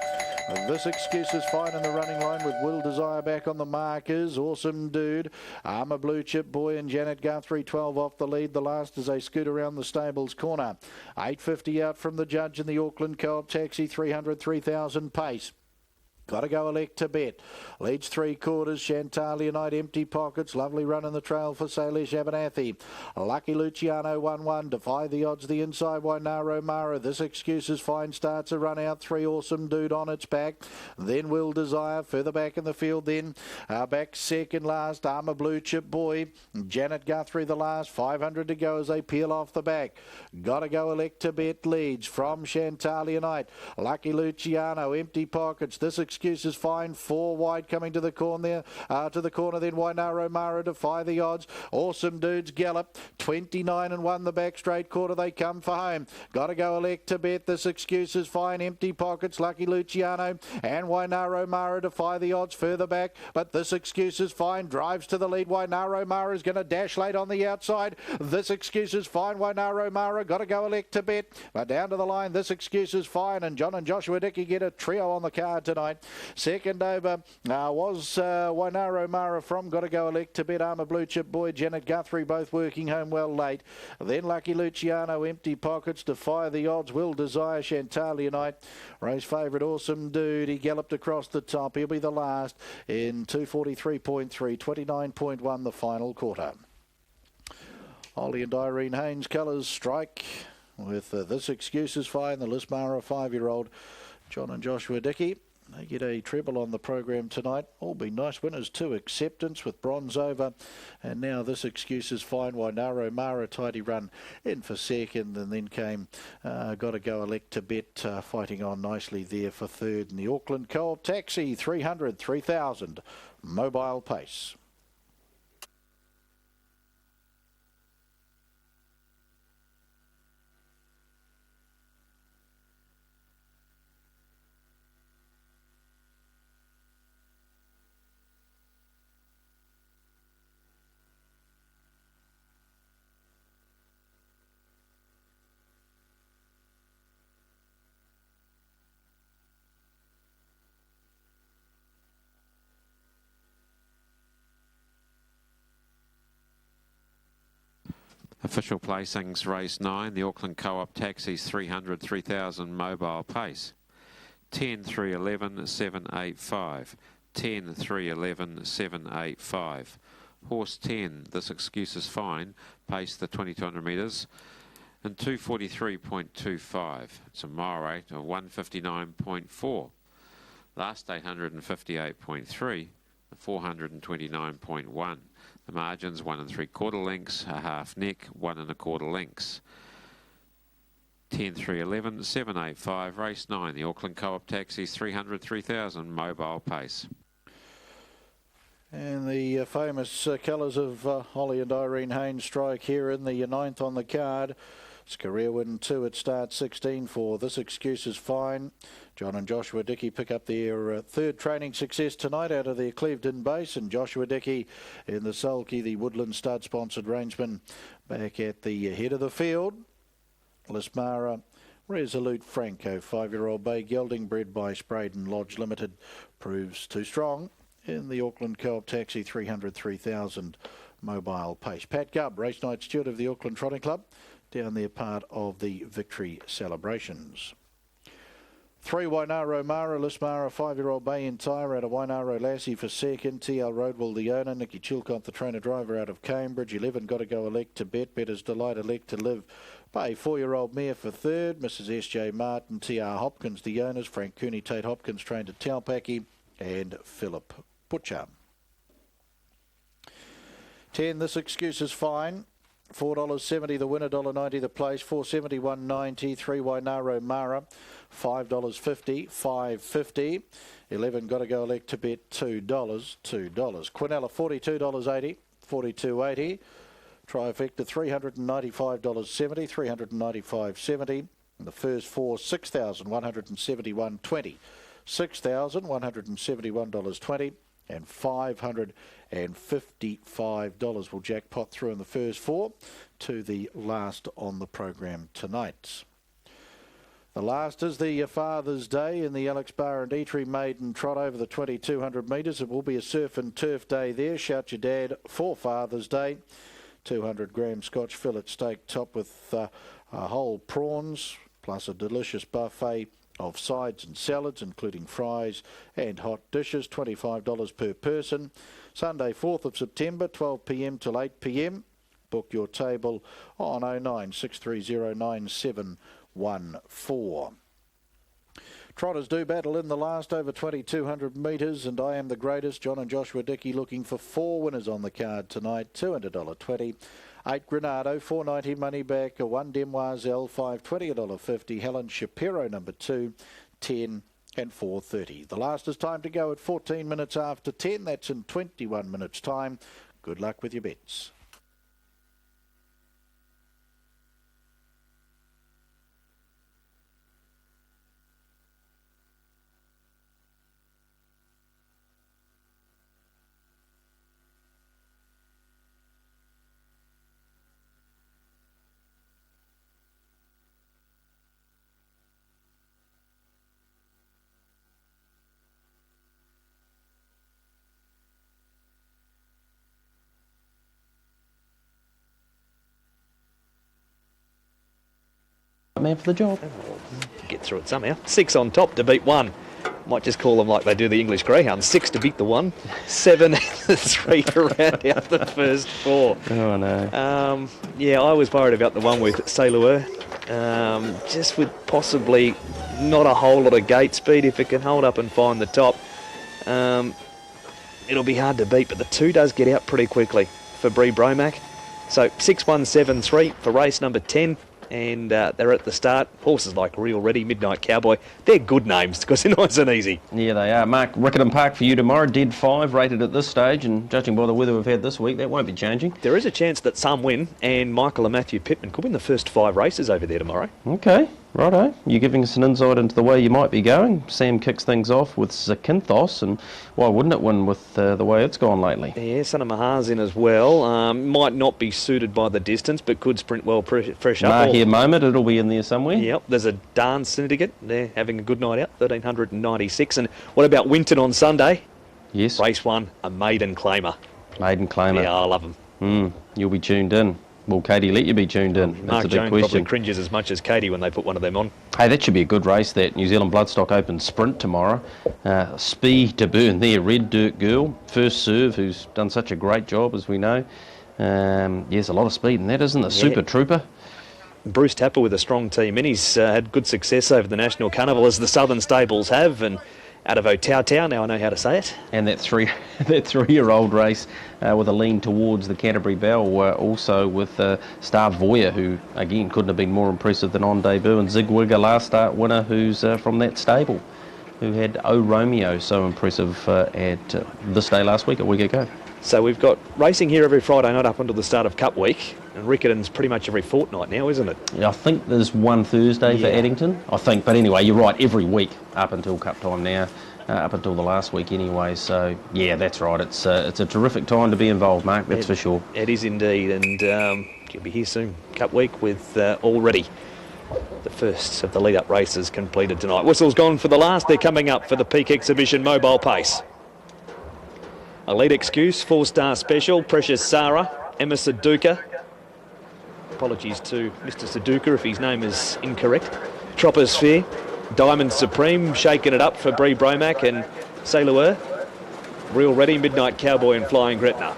This Excuse is fine in the running line with Will Desire back on the markers. Awesome Dude. Armour Blue Chip Boy and Janet Guthrie 12 off the lead. The last as they scoot around the stables corner. 850 out from the judge in the Auckland Co-op taxi. 303,000 pace. Got to go Elect to Bet. Leads 3/4. Chantalia Knight, Empty Pockets. Lovely run in the trail for Salish Abernathy. Lucky Luciano 1-1. Defy the Odds. The inside Wainaro Mara. This Excuse is fine. Starts a run out. 3 Awesome Dude on its back. Then Will Desire further back in the field. Then back second last. Armour Blue Chip Boy. Janet Guthrie the last. 500 to go as they peel off the back. Got to go Elect to Bet leads from Chantalia Knight. Lucky Luciano. Empty Pockets. This Excuses Fine, 4 wide coming to the corner there. Then Wainaro Mara defy the odds. Awesome Dudes Gallop, 29 and 1 the back straight quarter. They come for home. Got to go Elect to Bet. This Excuses Fine, Empty Pockets, Lucky Luciano and Wainaro Mara defy the odds further back. But This Excuses Fine drives to the lead. Wainaro Mara is going to dash late on the outside. This Excuses Fine, Wainaro Mara got to go Elect to Bet. But down to the line, This Excuses Fine, and John and Joshua Dickey get a trio on the card tonight. Second over was Wainaro Mara from Got to Go Elect to Bet. Armour Blue Chip Boy, Janet Guthrie both working home well late. Then Lucky Luciano, Empty Pockets, Defy the Odds, Will Desire, Chantalia Night. Race favourite Awesome Dude, he galloped across the top. He'll be the last in 2:43.3, 29.1 the final quarter. Ollie and Irene Haynes colours strike with This Excuses Fine, the Lismara 5-year-old. John and Joshua Dickey, they get a treble on the program tonight. All be nice winners too. Acceptance with bronze over. And now This Excuses Fine, Wainaro Mara, tidy run in for second. And then came Got to Go Elect to Bet, fighting on nicely there for third. In the Auckland Co-op Taxi, 300, 3,000 mobile pace. Official placings, race 9, the Auckland Co-op Taxis, 300, 3,000 mobile pace. 10, 3, 11, 7, 8, 5. 10, 3, 11, 7, 8, 5. Horse 10, This Excuses Fine, pace the 2,200 metres in 2:43.25. It's a mile rate of 1:59.4. Last 858.3, 429.1. The margins 1 3/4 lengths, a half neck, 1 1/4 lengths. 10, 3, 11, 7, 8, 5, race 9, the Auckland Co-op Taxis, 300, 3,000 mobile pace. And the famous colours of Holly and Irene Haynes strike here in the 9th on the card. It's career win 2 at start 16 for This Excuses Fine. John and Joshua Dickey pick up their third training success tonight out of their Clevedon base, and Joshua Dickey in the sulky, the Woodland Stud sponsored rangeman, back at the head of the field. Lismara, Resolute Franco, 5-year-old bay gelding bred by Spraden Lodge Limited, proves too strong in the Auckland Co-op Taxi, 300, 3,000 mobile pace. Pat Gubb, race night steward of the Auckland Trotting Club, down there part of the victory celebrations. 3 Wainaro Mara, Lismara, 5-year-old bay entire out of Wainaro Lassie for second. TL Roadwell the owner, Nicky Chilcott the trainer driver out of Cambridge. 11 Got to Go Elect to Bet, Better's Delight Elect to Live Bay, 4-year-old mare for third. Mrs S.J. Martin, T.R. Hopkins the owners, Frank Cooney, Tate Hopkins trained at Taupaki, and Philip Butcher. 10 This Excuses Fine, $4.70 the winner, $1.90 the place, $4.71.90. 3 Wainaro Mara, $5.50, $5.50. 11 Got to Go Elect to Bet, $2, $2. Quinella, $42.80, $42.80. Trifecta, $395.70, $395.70. And the first 4, $6,171.20, $6,171.20. And $555 will jackpot through in the first 4 to the last on the program tonight. The last is the Father's Day in the Alex Bar and Eatery Maiden Trot over the 2,200 metres. It will be a surf and turf day there. Shout your dad for Father's Day. 200 gram Scotch fillet steak topped with whole prawns, plus a delicious buffet of sides and salads, including fries and hot dishes, $25 per person. Sunday, 4th of September, 12 p.m. till 8 p.m. Book your table on 0963099714. Trotters do battle in the last over 2,200 metres, and I am the greatest. John and Joshua Dickey looking for 4 winners on the card tonight. 2 and $1.20. 8 Granado, $4.90 money back. 1 Demoiselle, $5.20, $1.50. Helen Shapiro, number 2, 10 and 4:30. The last is time to go at 14 minutes after 10. That's in 21 minutes' time. Good luck with your bets. Man for the job. Get through it somehow. 6 on top to beat 1. Might just call them like they do the English Greyhounds. 6 to beat the 1. 7 3 to round out the first 4. Oh no. Yeah, I was worried about the one with Sailor. Just with possibly not a whole lot of gate speed. If it can hold up and find the top, it'll be hard to beat. But the 2 does get out pretty quickly for Bree Bromack. So 6-1-7-3 for race number 10. And they're at the start. Horses like Real Ready, Midnight Cowboy, they're good names because they're nice and easy. Yeah, they are. Mark, Riccarton Park for you tomorrow. Dead 5 rated at this stage, and judging by the weather we've had this week, that won't be changing. There is a chance that some win, and Michael and Matthew Pittman could win the first 5 races over there tomorrow. Okay, righto. You're giving us an insight into the way you might be going. Sam kicks things off with Zakynthos, and why wouldn't it win with the way it's gone lately? Yeah, Santa Maha's in as well. Might not be suited by the distance, but could sprint well fresh up. Mahia Moment, it'll be in there somewhere. Yep, there's a Darn Syndicate. They're having a good night out, 1,396. And what about Winton on Sunday? Yes. Race 1, a Maiden Claimer. Maiden Claimer. Yeah, I love them. You'll be tuned in. Will Katie let you be tuned in? That's Mark a big Jones question. probably cringes as much as Katie when they put one of them on. Hey, that should be a good race, that New Zealand Bloodstock Open Sprint tomorrow. Speed to burn there, Red Dirt Girl. First Serve, who's done such a great job, as we know. Yes, a lot of speed in that, isn't it? Super Trooper. Bruce Tapper with a strong team, and he's had good success over the National Carnival, as the Southern Stables have, and out of Otau, now I know how to say it. And that 3-year-old race with a lean towards the Canterbury Bell, also with Star Voya, who again couldn't have been more impressive than on debut, and Zigwigger last start winner, who's from that stable, who had O Romeo so impressive at this day last week, a week ago. So we've got racing here every Friday night up until the start of Cup Week, and Riccarton's pretty much every fortnight now, isn't it? Yeah, I think there's one Thursday for Addington, I think. But anyway, you're right, every week up until Cup time now, up until the last week anyway. So, yeah, that's right. It's a terrific time to be involved, Mark, that's for sure. It is indeed, and you'll be here soon, Cup Week, with already the first of the lead-up races completed tonight. Whistle's gone for the last. They're coming up for the Peak Exhibition Mobile Pace. A lead excuse, 4-star special, Precious Sarah, Emma Saduka. Apologies to Mr. Saduka if his name is incorrect. Troposphere, Diamond Supreme, shaking it up for Bree Bromack and Sailor. Real Ready, Midnight Cowboy and Flying Gretna.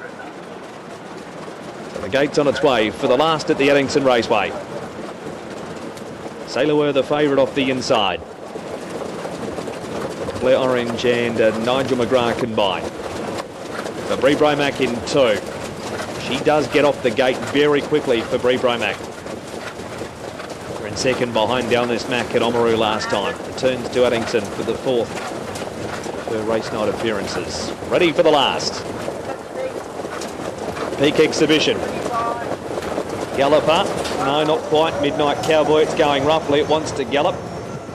So the gate's on its way for the last at the Addington Raceway. Sailor the favourite off the inside. Blair Orange and Nigel McGrath combined. For Bree Bromack in 2. She does get off the gate very quickly for Bree Bromack. We're in second behind Downers Mac at Oamaru last time. Returns to Addington for the 4th of her race night appearances. Ready for the last. Peak Exhibition. Galloper. No, not quite. Midnight Cowboy. It's going roughly. It wants to gallop.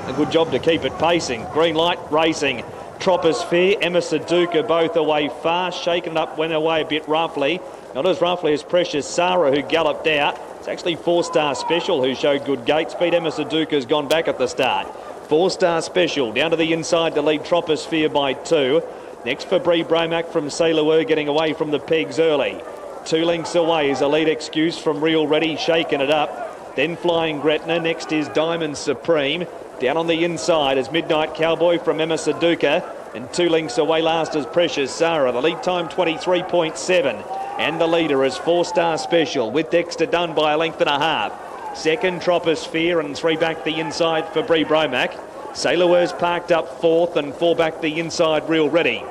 A good job to keep it pacing. Green light racing. Troposphere, Emma Saduka both away fast, shaken up, went away a bit roughly. Not as roughly as Precious Sarah, who galloped out. It's actually 4-star special, who showed good gate speed. Emma Saduka's gone back at the start. 4-star special, down to the inside to lead Troposphere by 2. Next for Bree Bromack from Sailor, getting away from the pegs early. 2 lengths away is a lead excuse from Real Ready, shaking it up. Then Flying Gretna, next is Diamond Supreme. Down on the inside is Midnight Cowboy from Emma Saduka, and 2 lengths away last is Precious Sarah. The lead time 23.7, and the leader is 4-star special with Dexter Dunn by a length and a half. Second Troposphere, and 3 back the inside for Bree Bromack. Sailor's parked up 4th, and 4 back the inside Real Ready.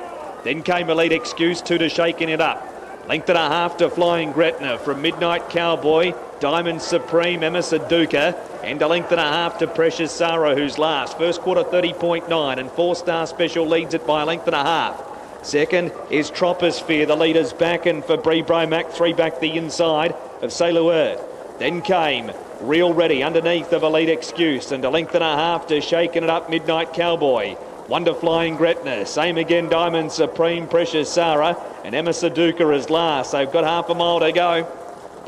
Then came a lead excuse, 2 to shaking it up. Length and a half to Flying Gretna from Midnight Cowboy, Diamond Supreme, Emma Saduka, and a length and a half to Precious Sarah, who's last. First quarter 30.9, and 4-Star Special leads it by a length and a half. Second is Troposphere. The leader's back, and for Bree Bromack, 3 back the inside of Sailor. Then came Real Ready underneath of Elite Excuse, and a length and a half to Shaking It Up, Midnight Cowboy. Wonder Flying Gretna, same again, Diamond Supreme, Precious Sarah, and Emma Saduka is last. They've got half a mile to go.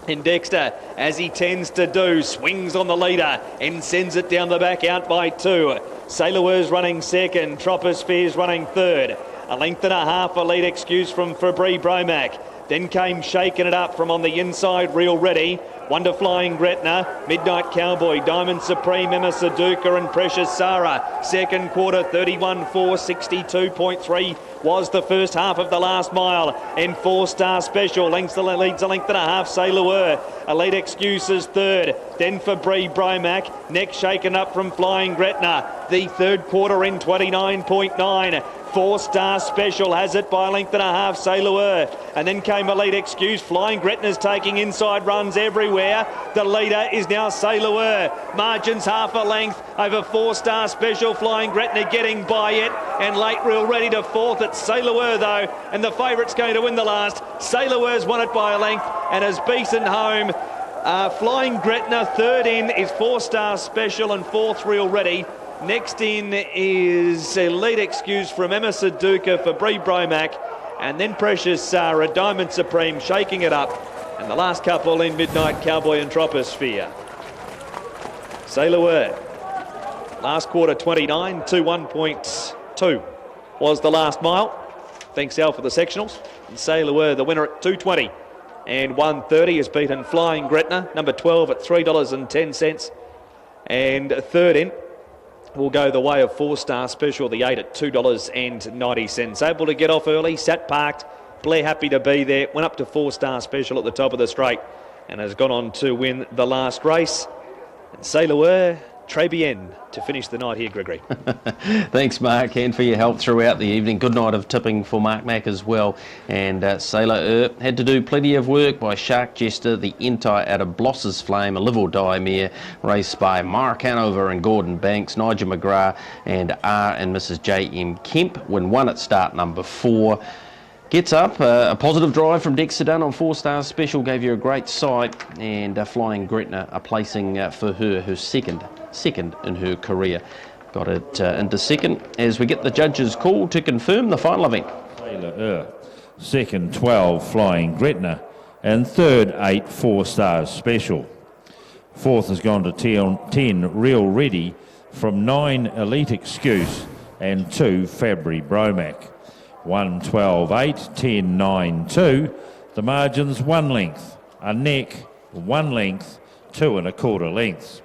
And Dexter, as he tends to do, swings on the leader and sends it down the back out by 2. Sailor's running second, Troposphere's running third. A length and a half, Elite Excuse from Bree Bromack. Then came Shaking It Up from on the inside, Real Ready. Wonder Flying Gretna, Midnight Cowboy, Diamond Supreme, Emma Saduka and Precious Sarah. Second quarter 31.4, 62.3 was the first half of the last mile. And 4-Star Special leads a length and a half, Sailor. Elite Excuses third. Then for Bree Bromack, next Shaken Up from Flying Gretna. The third quarter in 29.9. 4-Star Special has it by a length and a half, Sailor. And then came Elite Excuse. Flying Gretna's taking inside runs everywhere. The leader is now Sailor. Margins half a length over 4-Star Special. Flying Gretna getting by it. And late Real Ready to fourth. It's Sailor though. And the favourite's going to win the last. Sailor's won it by a length and has beaten home. Flying Gretna. Third in is 4-Star Special and fourth Real Ready. Next in is Elite Excuse from Emma Saduka for Bree Bromack, and then Precious Sarah, Diamond Supreme, Shaking It Up, and the last couple in Midnight Cowboy and Troposphere. Sailor, last quarter 29, 21.2 was the last mile. Thanks Al for the sectionals. And Sailor, the winner at 2:20 and 1:30, has beaten Flying Gretna, number 12 at $3.10, and third in will go the way of 4-Star Special, the 8 at $2.90. Able to get off early, sat parked, Blair happy to be there, went up to 4-Star Special at the top of the straight and has gone on to win the last race. And Sailor, Très bien to finish the night here, Gregory. Thanks, Mark, and for your help throughout the evening. Good night of tipping for Mark Mack as well. And Sailor had to do plenty of work by Shark Jester, the Entai out of Bloss's Flame, a live or die mare, raced by Mark Hanover and Gordon Banks, Nigel McGrath and R and Mrs. J.M. Kemp, win 1 at start number 4. Gets up, a positive drive from Dexter Dunn on 4-Star Special, gave you a great sight, and Flying Gretna a placing for her second in her career. Got it into second as we get the judges' call to confirm the final event. Second 12 Flying Gretna, and third 8 4-Star Special. Fourth has gone to 10 Real Ready from 9 Elite Excuse and 2 Fabry Bromack. 1 12 8 10 9 2. The margins 1 length, a neck 1 length, 2 1/4 lengths.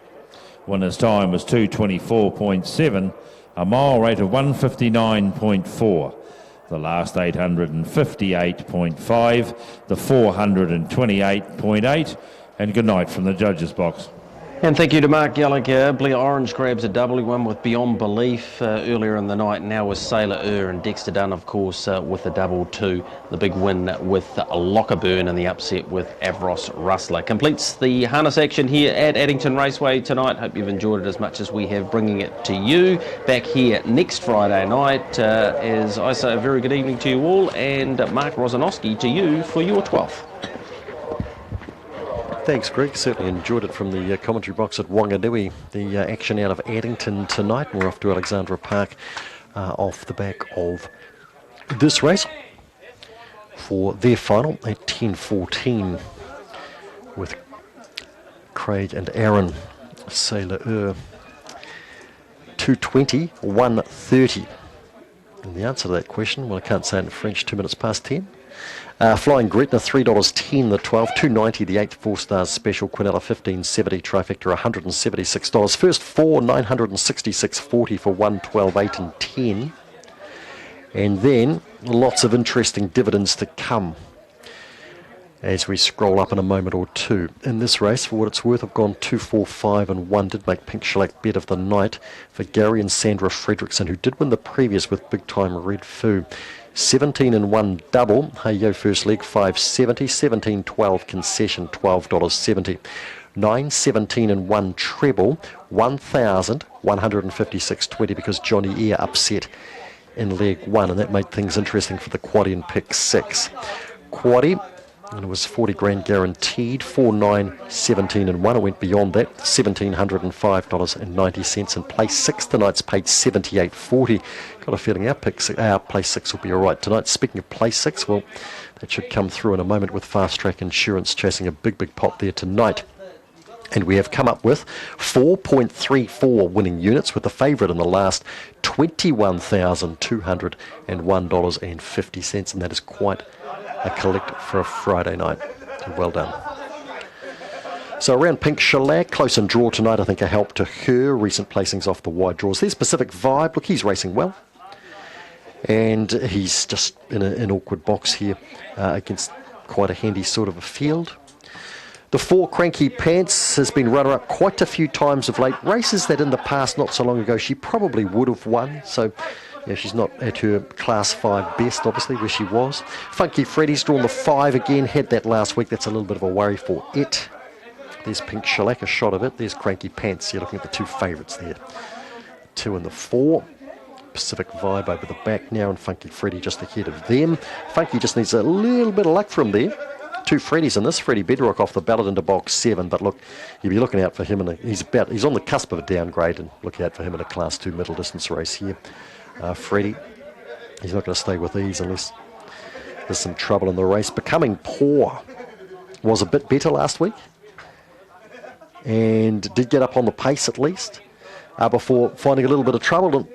Winner's time was 2:24.7, a mile rate of 1:59.4. The last 858.5, the 428.8, and good night from the judges' box. And thank you to Mark Gallagher. Blair Orange grabs a double. He won with Beyond Belief earlier in the night. Now with Sailor and Dexter Dunn, of course, with a double too. The big win with Lochaburn and the upset with Avros Rustler. Completes the harness action here at Addington Raceway tonight. Hope you've enjoyed it as much as we have, bringing it to you. Back here next Friday night. As I say, a very good evening to you all, and Mark Rosanowski to you for your 12th. Thanks, Greg. Certainly enjoyed it from the commentary box at Wanganui. The action out of Addington tonight. We're off to Alexandra Park off the back of this race for their final at 10:14 with Craig and Aaron. Sailor 2:20, 1:30. And the answer to that question, well, I can't say it in French, 2 minutes past 10. Flying Gretna, $3.10 the 12, $2.90 the 8 4-Star Special, Quinella $15.70, Trifecta $176. First 4, $966.40 for 1, 12, 8 and 10. And then lots of interesting dividends to come. as we scroll up in a moment or two. In this race, for what it's worth, I've gone 2, 4, 5 and 1. Did make Pink Shellac bet of the night for Gary and Sandra Fredrickson, who did win the previous with Big Time Red Foo. 17 and 1 double, hey yo first leg, $5.70. 17, 12 concession, $12.70. 9, 17 and 1 treble, $1,156.20 because Johnny Eyre upset in leg 1, and that made things interesting for the quaddie in pick 6. Quaddie, and it was 40 grand guaranteed, 4, 9, 17 and 1. It went beyond that, $1,705.90, and place 6 tonight's paid $78.40. Got a feeling our place 6 will be all right tonight. Speaking of place 6, well, that should come through in a moment with Fast Track Insurance chasing a big pot there tonight. And we have come up with 4.34 winning units, with the favourite in the last $21,201.50, and that is quite a collect for a Friday night. Well done. So around Pink Shellac, close and draw tonight, I think a help to her. Recent placings off the wide draws. There's Pacific Vibe. Look, he's racing well. And he's just in an awkward box here against quite a handy sort of a field. The 4 Cranky Pants has been runner-up quite a few times of late. Races that in the past, not so long ago, she probably would have won. So yeah, she's not at her Class 5 best, obviously, where she was. Funky Freddy's drawn the 5 again. Had that last week. That's a little bit of a worry for it. There's Pink Shellac, a shot of it. There's Cranky Pants. You're looking at the 2 favourites there. 2 and the 4. Pacific Vibe over the back now, and Funky Freddy just ahead of them. Funky just needs a little bit of luck from there. 2 Freddies in this. Freddie Bedrock off the ballot into box 7, but look, you'll be looking out for him he's on the cusp of a downgrade, and look out for him in a Class 2 middle distance race here. Freddie, he's not going to stay with these unless there's some trouble in the race. Becoming Poor was a bit better last week and did get up on the pace at least before finding a little bit of trouble, and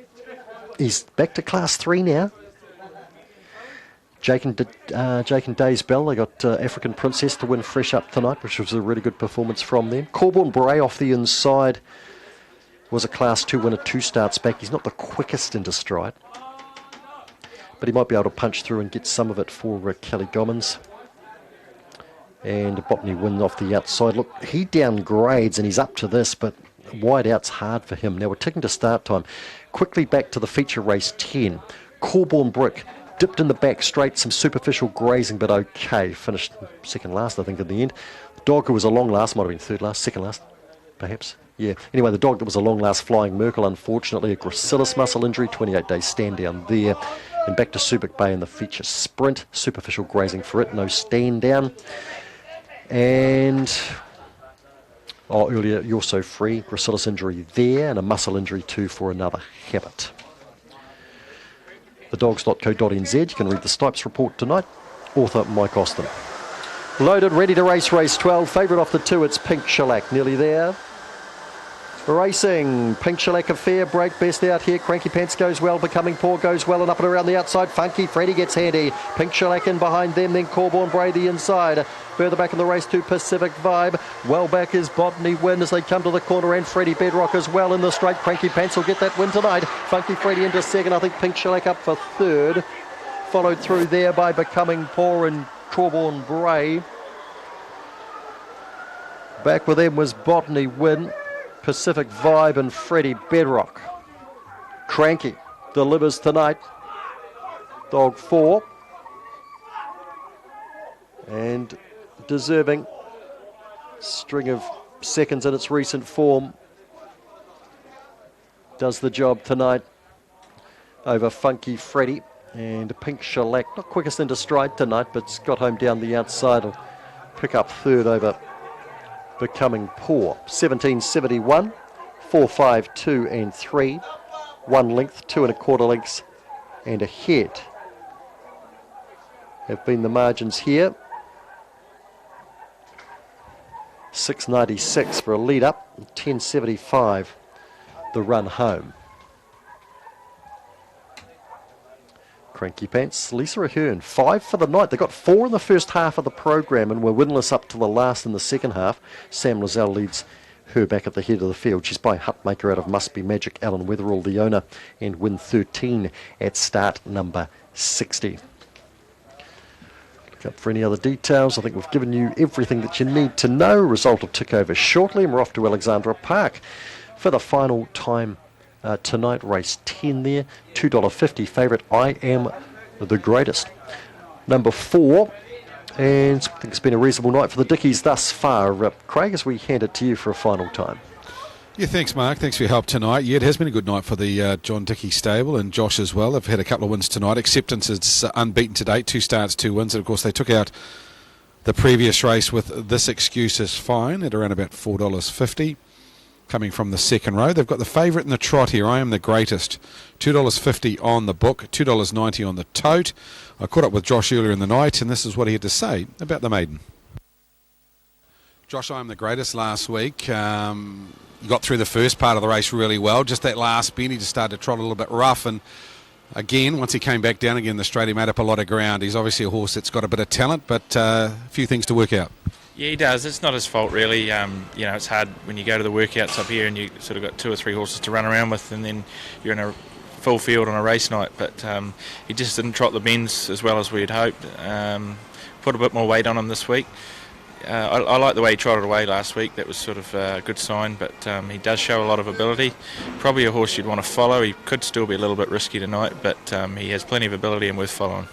he's back to Class 3 now. Jake and Days Bell, they got African Princess to win fresh up tonight, which was a really good performance from them. Corborn Bray off the inside was a Class 2 winner, 2 starts back. He's not the quickest into stride, but he might be able to punch through and get some of it for Kelly Gommans. And Botany Win off the outside. Look, he downgrades and he's up to this, but wide out's hard for him. Now we're ticking to start time. Quickly back to the feature race 10. Corborn Brick. Dipped in the back straight, some superficial grazing, but okay. Finished second last, I think, in the end. The dog who was a long last, might have been third last, second last, perhaps. Yeah. Anyway, the dog that was a long last, Flying Merkel, unfortunately, a gracilis muscle injury, 28-day stand down there. And back to Subic Bay in the feature sprint. Superficial grazing for it, no stand down. And earlier, You're So Free, gracilis injury there, and a muscle injury too for Another Habit. Thedogs.co.nz, you can read the Stipes report tonight. Author Mike Austin. Loaded, ready to race 12. Favourite off the 2, it's Pink Shellac, nearly there. Racing, Pink Shellac a fair break, best out here. Cranky Pants goes well, Becoming Poor goes well, and up and around the outside. Funky Freddy gets handy. Pink Shellac in behind them, then Corborn Bray the inside. Further back in the race to Pacific Vibe. Well back is Botany Win as they come to the corner, and Freddie Bedrock as well in the straight. Cranky Pants will get that win tonight. Funky Freddy into second. I think Pink Shellac up for third. Followed through there by Becoming Poor and Corborn Bray. Back with them was Botany Win, Pacific Vibe and Freddie Bedrock. Cranky delivers tonight. Dog 4. And deserving string of seconds in its recent form. Does the job tonight over Funky Freddy. And Pink Shellac, not quickest into stride tonight, but it's got home down the outside. Will pick up third over Becoming Poor. 17.71, 4, 5, 2 and 3. 1 length, 2 1/4 lengths and ahead have been the margins here. 6.96 for a lead up, 10.75 the run home. Cranky Pants, Lisa Ahern, 5 for the night. They got 4 in the first half of the program and were winless up to the last in the second half. Sam Lozelle leads her back at the head of the field. She's by Hutmaker out of Must Be Magic, Alan Weatherall the owner, and win 13 at start number 60. Look up for any other details. I think we've given you everything that you need to know. Result will tick over shortly, and we're off to Alexandra Park for the final time tonight. Race 10 there, $2.50 favourite. I Am the Greatest. Number 4, and I think it's been a reasonable night for the Dickies thus far. Craig, as we hand it to you for a final time. Yeah, thanks, Mark. Thanks for your help tonight. Yeah, it has been a good night for the John Dickey stable, and Josh as well. They've had a couple of wins tonight. Acceptance is unbeaten to date, 2 starts, 2 wins. And, of course, they took out the previous race with This Excuse Is Fine at around about $4.50. Coming from the second row. They've got the favourite in the trot here, I Am the Greatest. $2.50 on the book, $2.90 on the tote. I caught up with Josh earlier in the night, and this is what he had to say about the maiden. Josh, I Am the Greatest last week. You got through the first part of the race really well. Just that last bend, he just started to trot a little bit rough. And again, once he came back down again the straight, he made up a lot of ground. He's obviously a horse that's got a bit of talent, but a few things to work out. Yeah, he does. It's not his fault, really. It's hard when you go to the workouts up here and you sort of got 2 or 3 horses to run around with, and then you're in a full field on a race night. But he just didn't trot the bends as well as we had hoped. Put a bit more weight on him this week. I like the way he trotted away last week. That was sort of a good sign, but he does show a lot of ability. Probably a horse you'd want to follow. He could still be a little bit risky tonight, but he has plenty of ability and worth following.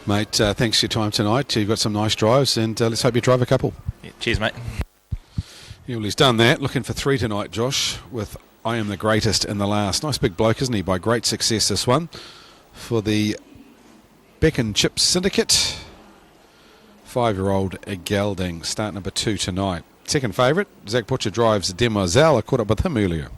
Mate, thanks for your time tonight. You've got some nice drives, and let's hope you drive a couple. Yeah, cheers, mate. Yeah, well, he's done that. Looking for 3 tonight, Josh, with I Am the Greatest in the last. Nice big bloke, isn't he? By great success, this one. For the Beck and Chip Syndicate. 5-year-old gelding, start number 2 tonight. Second favourite, Zach Butcher drives Demoiselle. I caught up with him earlier.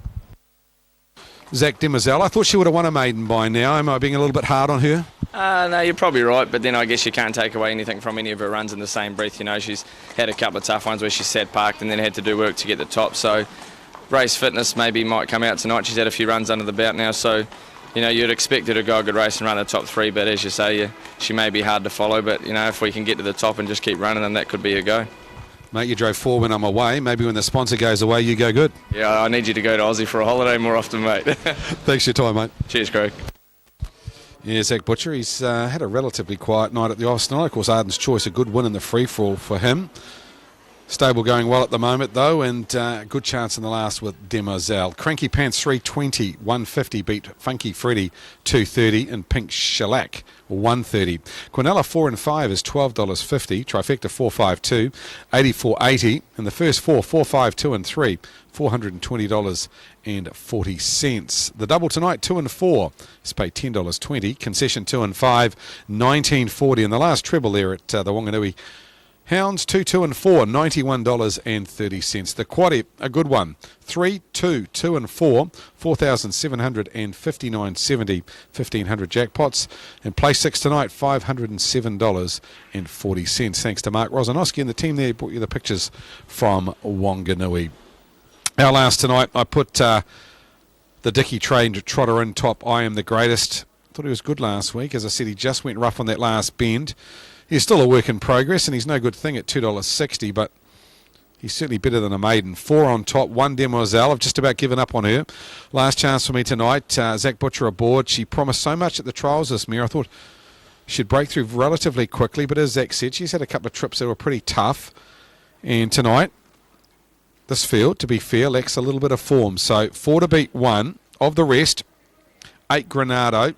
Zach Demoiselle, I thought she would have won a maiden by now. Am I being a little bit hard on her? No, you're probably right, but then I guess you can't take away anything from any of her runs in the same breath. You know, she's had a couple of tough ones where she sat parked and then had to do work to get the top. So race fitness maybe might come out tonight. She's had a few runs under the belt now, so you know, you'd expect her to go a good race and run the top 3, but as you say, she may be hard to follow, but you know, if we can get to the top and just keep running, then that could be a go. Mate, you drove 4 when I'm away. Maybe when the sponsor goes away, you go good. Yeah, I need you to go to Aussie for a holiday more often, mate. Thanks for your time, mate. Cheers, Craig. Yeah, Zach Butcher, he's had a relatively quiet night at the office tonight. Of course, Arden's Choice, a good win in the free-for-all for him. Stable going well at the moment, though, and good chance in the last with Demoiselle. Cranky Pants 320, 150 beat Funky Freddy 230, and Pink Shellac 130. Quinella 4 and 5 is $12.50. Trifecta 452, 84.80, and the first 4, 452 and 3, $420.40. The double tonight 2 and 4 is paid $10.20. Concession 2 and 5, $19.40, and the last treble there at the Wanganui Hounds 2, 2 and 4, $91.30. The quaddy, a good one. 3, 2, 2 and 4, $4,759.70, 1,500 jackpots. And place 6 tonight, $507.40. Thanks to Mark Rosanowski and the team there brought you the pictures from Wanganui. Our last tonight, I put the Dickey trained trotter in top. I Am the Greatest. Thought he was good last week. As I said, he just went rough on that last bend. He's still a work in progress, and he's no good thing at $2.60, but he's certainly better than a maiden. 4 on top, 1 Demoiselle. I've just about given up on her. Last chance for me tonight. Zach Butcher aboard. She promised so much at the trials this mare. I thought she'd break through relatively quickly, but as Zach said, she's had a couple of trips that were pretty tough. And tonight, this field, to be fair, lacks a little bit of form. So 4 to beat 1 of the rest. 8 Granado.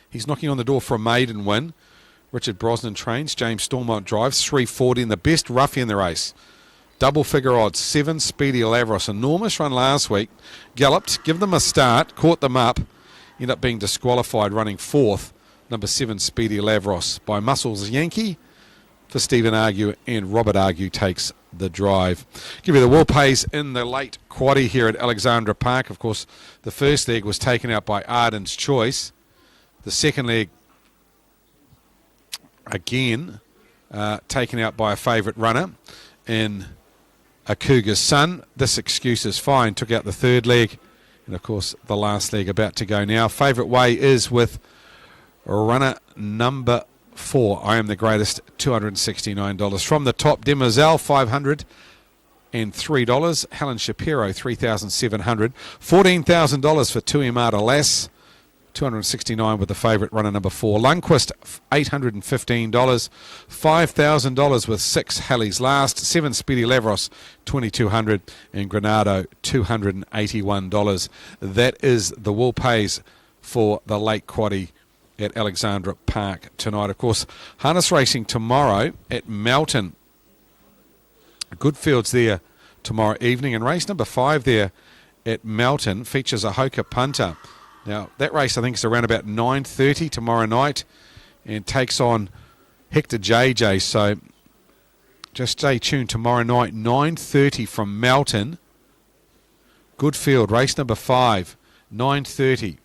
He's knocking on the door for a maiden win. Richard Brosnan trains, James Stormont drives, 340 and the best roughie in the race. Double figure odds, 7 Speedy Lavros. Enormous run last week. Galloped, give them a start, caught them up. Ended up being disqualified running 4th. Number 7 Speedy Lavros by Muscles Yankee for Stephen Argue, and Robert Argue takes the drive. Give you the Will Pays in the late quaddie here at Alexandra Park. Of course, the first leg was taken out by Arden's Choice. The second leg again taken out by a favourite runner in A Cougar's Son. This Excuse Is Fine took out the third leg, and of course the last leg about to go now. Favourite way is with runner number 4, I Am the Greatest, $269. From the top, Demoiselle, $503. Helen Shapiro, $3,700. $14,000 for Tuimata Lass. $269 with the favourite runner number 4. Lundquist, $815. $5,000 with 6 Halley's Last. 7 Speedy Lavros, $2,200. And Granado, $281. That is the will pays for the late quaddie at Alexandra Park tonight. Of course, harness racing tomorrow at Melton. Good fields there tomorrow evening. And race number 5 there at Melton features a Hoka punter. Now, that race I think is around about 9:30 tomorrow night and takes on Hector JJ. So just stay tuned tomorrow night, 9:30 from Melton. Good field, race number 5, 9:30.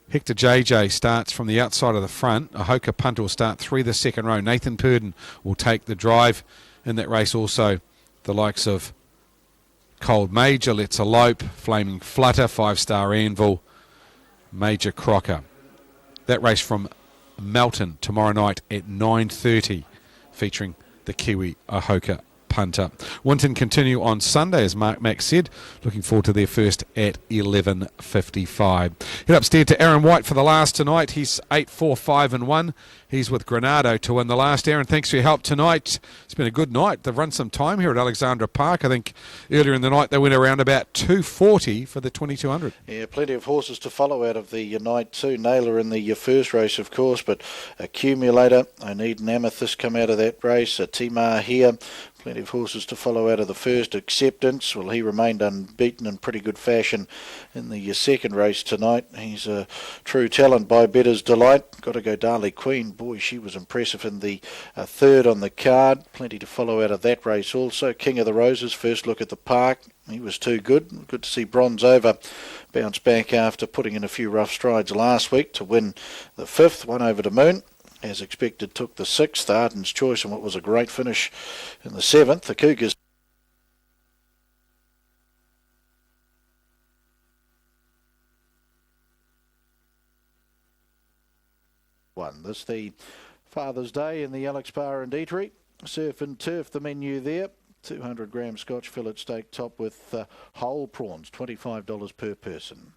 Hector JJ starts from the outside of the front. A Hoka punter will start 3 the second row. Nathan Purden will take the drive in that race. Also, the likes of Cold Major, Let's Elope, Flaming Flutter, 5-Star Anvil, Major Crocker. That race from Melton tomorrow night at 9:30, featuring the Kiwi Ahoka punter. Winton continue on Sunday, as Mark Mack said. Looking forward to their first at 11:55. Head upstairs to Aaron White for the last tonight. He's 8-4-5-1. He's with Granado to win the last. Aaron, thanks for your help tonight. It's been a good night. They've run some time here at Alexandra Park. I think earlier in the night they went around about 2:40 for the 2200. Yeah, plenty of horses to follow out of the night too. Naylor in the first race, of course, but Accumulator, I need an Amethyst come out of that race. Timar here. Plenty of horses to follow out of the first. Acceptance, well, he remained unbeaten in pretty good fashion in the second race tonight. He's a true talent by Better's Delight. Got to go Darley Queen. Boy, she was impressive in the third on the card. Plenty to follow out of that race also. King of the Roses, first look at the park. He was too good. Good to see Bronze Over bounce back after putting in a few rough strides last week to win the 5th. 1 Over the Moon, as expected, took the 6th. Arden's Choice and what was a great finish in the 7th. The Cougars won. This the Father's Day in the Alex Bar and Eatery. Surf and Turf, the menu there. 200 gram Scotch fillet steak top with whole prawns, $25 per person.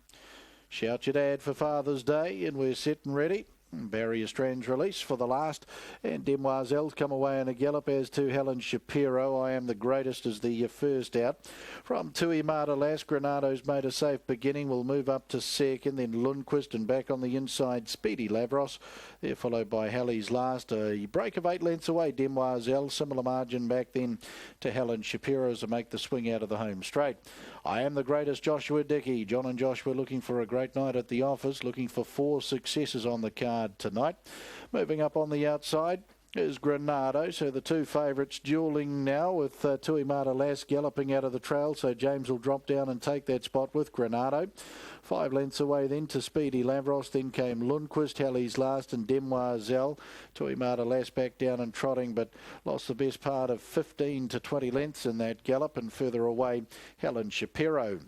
Shout your dad for Father's Day, and we're set and ready. Barrier Strange release for the last, and Demoiselles come away in a gallop, as to Helen Shapiro. I Am the Greatest is the first out. From Tui Mata Lass, Granado's made a safe beginning, will move up to second, then Lundquist, and back on the inside Speedy Lavros. They're followed by Halley's Last, a break of 8 lengths away. Demoiselle, similar margin back then to Helen Shapiro's to make the swing out of the home straight. I Am the Greatest, Joshua Dickey. John and Joshua looking for a great night at the office, looking for 4 successes on the card tonight. Moving up on the outside is Granado, so the 2 favourites duelling now with Tui Mata Lass galloping out of the trail, so James will drop down and take that spot with Granado. 5 lengths away then to Speedy Lavros, then came Lundquist, Halley's Last and Demoiselle. Tui Mata Lass back down and trotting, but lost the best part of 15 to 20 lengths in that gallop, and further away Helen Shapiro.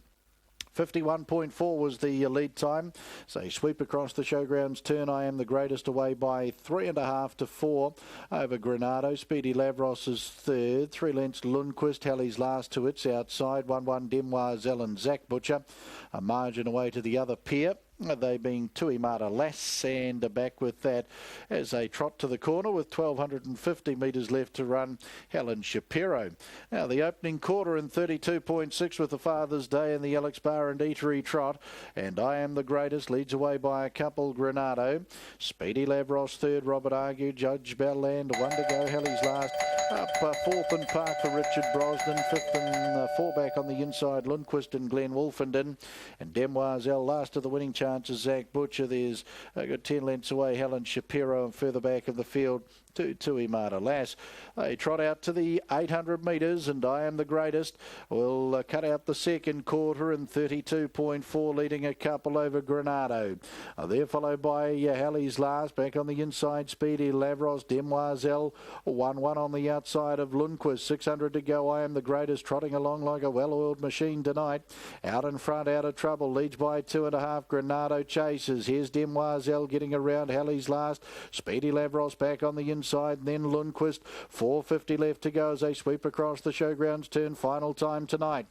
51.4 was the lead time. So sweep across the showgrounds turn. I Am the Greatest away by 3.5 to 4 over Granado. Speedy Lavros is third. 3 lengths Lundquist. Halley's Last to its outside. 1-1 Demoiselle and Zach Butcher. A margin away to the other pair. They being Tui Mata Lass, and back with that as they trot to the corner with 1,250 metres left to run, Helen Shapiro. Now the opening quarter in 32.6 with the Father's Day in the Alex Bar and Eatery trot, and I Am the Greatest leads away by a couple. Granado, Speedy Lavros third, Robert Argue, Judge Bellland, 1 to go, Halley's Last up 4th and Park for Richard Brosnan, 5th and 4 back on the inside, Lundquist and Glenn Wolfenden, and Demoiselle last of the winning chances, Zach Butcher. There's a good 10 lengths away, Helen Shapiro, and further back of the field to Tui Mata Lass. They trot out to the 800 metres, and I Am the Greatest will cut out the second quarter in 32.4, leading a couple over Granado. They're followed by Halley's Last, back on the inside, Speedy Lavros, Demoiselle, 1-1 on the outside of Lundquist, 600 to go. I Am the Greatest trotting along like a well-oiled machine tonight. Out in front, out of trouble, leads by 2.5. Granado chases. Here's Demoiselle getting around Halley's Last. Speedy Lavros back on the inside, and then Lundquist. 4.50 left to go as they sweep across the showgrounds turn. Final time tonight.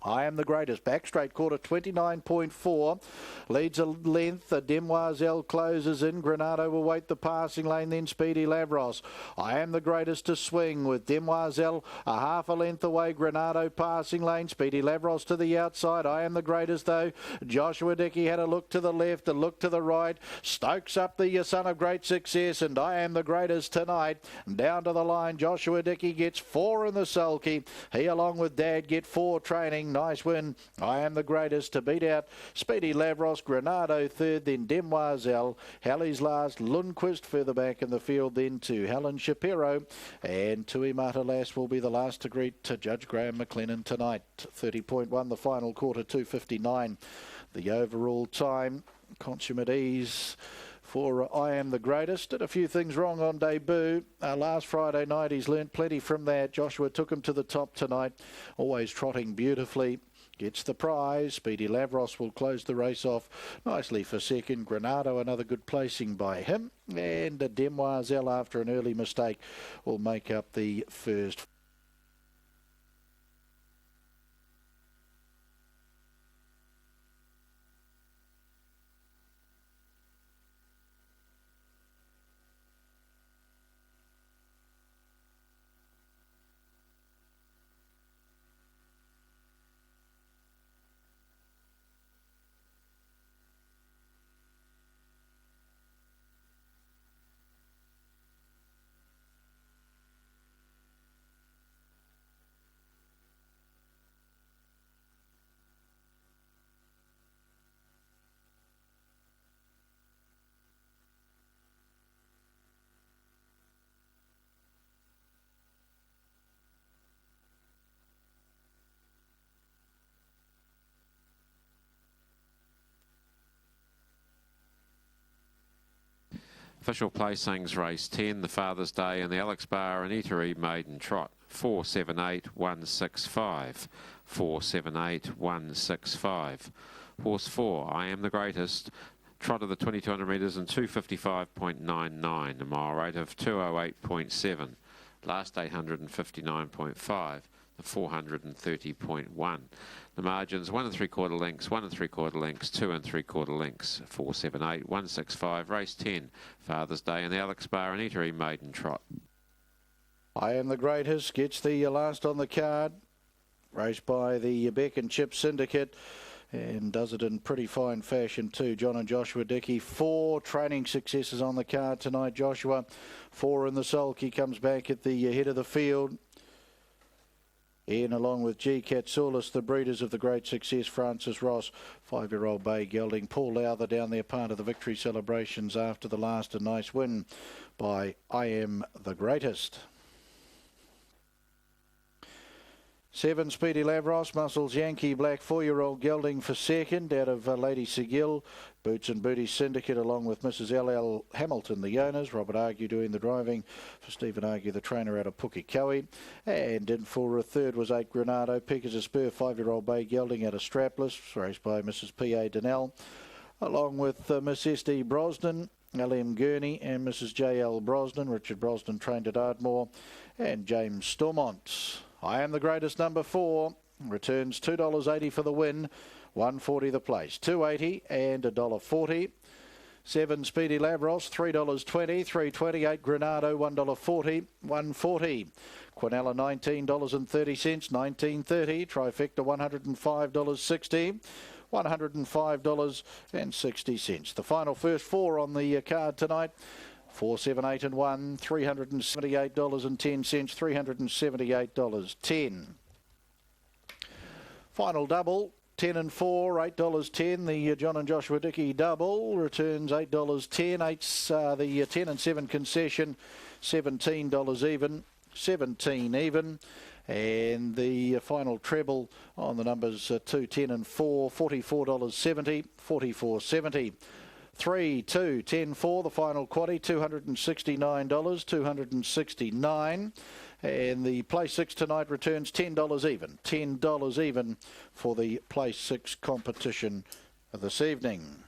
I Am the Greatest. Back straight quarter, 29.4. Leads a length. Demoiselle closes in. Granado will wait the passing lane, then Speedy Lavros. I Am the Greatest to swing with Demoiselle a half a length away. Granado passing lane. Speedy Lavros to the outside. I Am the Greatest though. Joshua Dickey had a look to the left, a look to the right. Stokes up the son of great success, and I Am the Greatest tonight. Down to the line, Joshua Dickey gets 4 in the sulky. He along with Dad get 4 training. Nice win. I Am the Greatest to beat out Speedy Lavros. Granado third, then Demoiselle. Halley's last. Lundquist further back in the field, then to Helen Shapiro. And Tui Matalas will be the last to greet Judge Graham McLennan tonight. 30.1 the final quarter, 2:59 the overall time. Consummate ease for I Am the Greatest. Did a few things wrong on debut. Last Friday night, he's learnt plenty from that. Joshua took him to the top tonight. Always trotting beautifully. Gets the prize. Speedy Lavros will close the race off nicely for second. Granado, another good placing by him. And Demoiselle, after an early mistake, will make up the first. Official placings race 10, the Father's Day, and the Alex Bar and Eatery Maiden Trot. 478165. 478165. Horse 4, I Am the Greatest. Trot of the 2200 metres in 255.99. A mile rate of 208.7. Last 859.5. The 430.1. The margins 1 3/4 lengths, 1 3/4 lengths, 2 3/4 lengths. 478165. Race 10, Father's Day, and the Alex Bar and Eatery Maiden Trot. I Am the Greatest gets the last on the card. Raced by the Beck and Chip Syndicate. And does it in pretty fine fashion too. John and Joshua Dickey. 4 training successes on the card tonight. Joshua, 4 in the sulky, comes back at the head of the field. In along with G. Katsoulis, the breeders of the great success, Francis Ross, 5-year-old bay gelding. Paul Lowther down there, part of the victory celebrations after the last. A nice win by I Am the Greatest. 7, Speedy Lavros, Muscles Yankee Black, 4-year-old gelding for second out of Lady Sigil. Boots and Booty Syndicate along with Mrs. L.L. Hamilton, the owners. Robert Argue doing the driving for Stephen Argue, the trainer out of Pukekohe. And in for a third was 8, Granado. Peak as a spur, 5-year-old bay gelding out of Strapless, raced by Mrs. P.A. Donnell. Along with Miss S.D. Brosnan, L.M. Gurney and Mrs. J.L. Brosnan. Richard Brosnan trained at Ardmore. And James Stormont. I Am the Greatest, number 4, returns $2.80 for the win, $1.40 the place, $2.80 and $1.40. 7, Speedy Lavros, $3.20, $3.28, Granado, $1.40, $1.40. Quinella, $19.30, $19.30, Trifecta, $105.60. $105.60. The final first 4 on the card tonight. 4, 7, 8 and 1, $378.10, $378.10. Final double, 10 and 4, $8.10. The John and Joshua Dickey double returns $8.10. 8's the 10 and 7 concession, $17 even, 17 even. And the final treble on the numbers 2, 10 and 4, $44.70, $44.70. 3, 2, 10, 4, the final quaddie, $269, $269. And the place 6 tonight returns $10 even, $10 even for the place 6 competition this evening.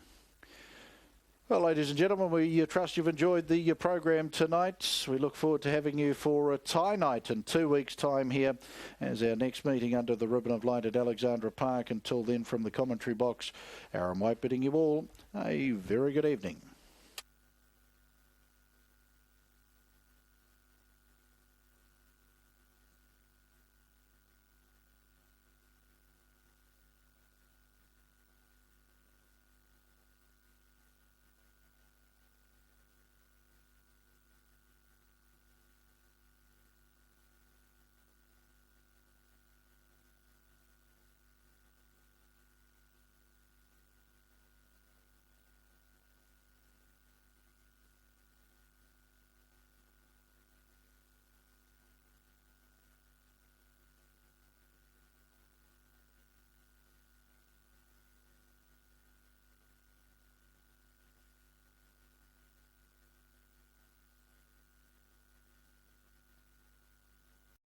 Well, ladies and gentlemen, we trust you've enjoyed the program tonight. We look forward to having you for a tie night in 2 weeks' time here as our next meeting under the ribbon of light at Alexandra Park. Until then, from the commentary box, Aaron White bidding you all a very good evening.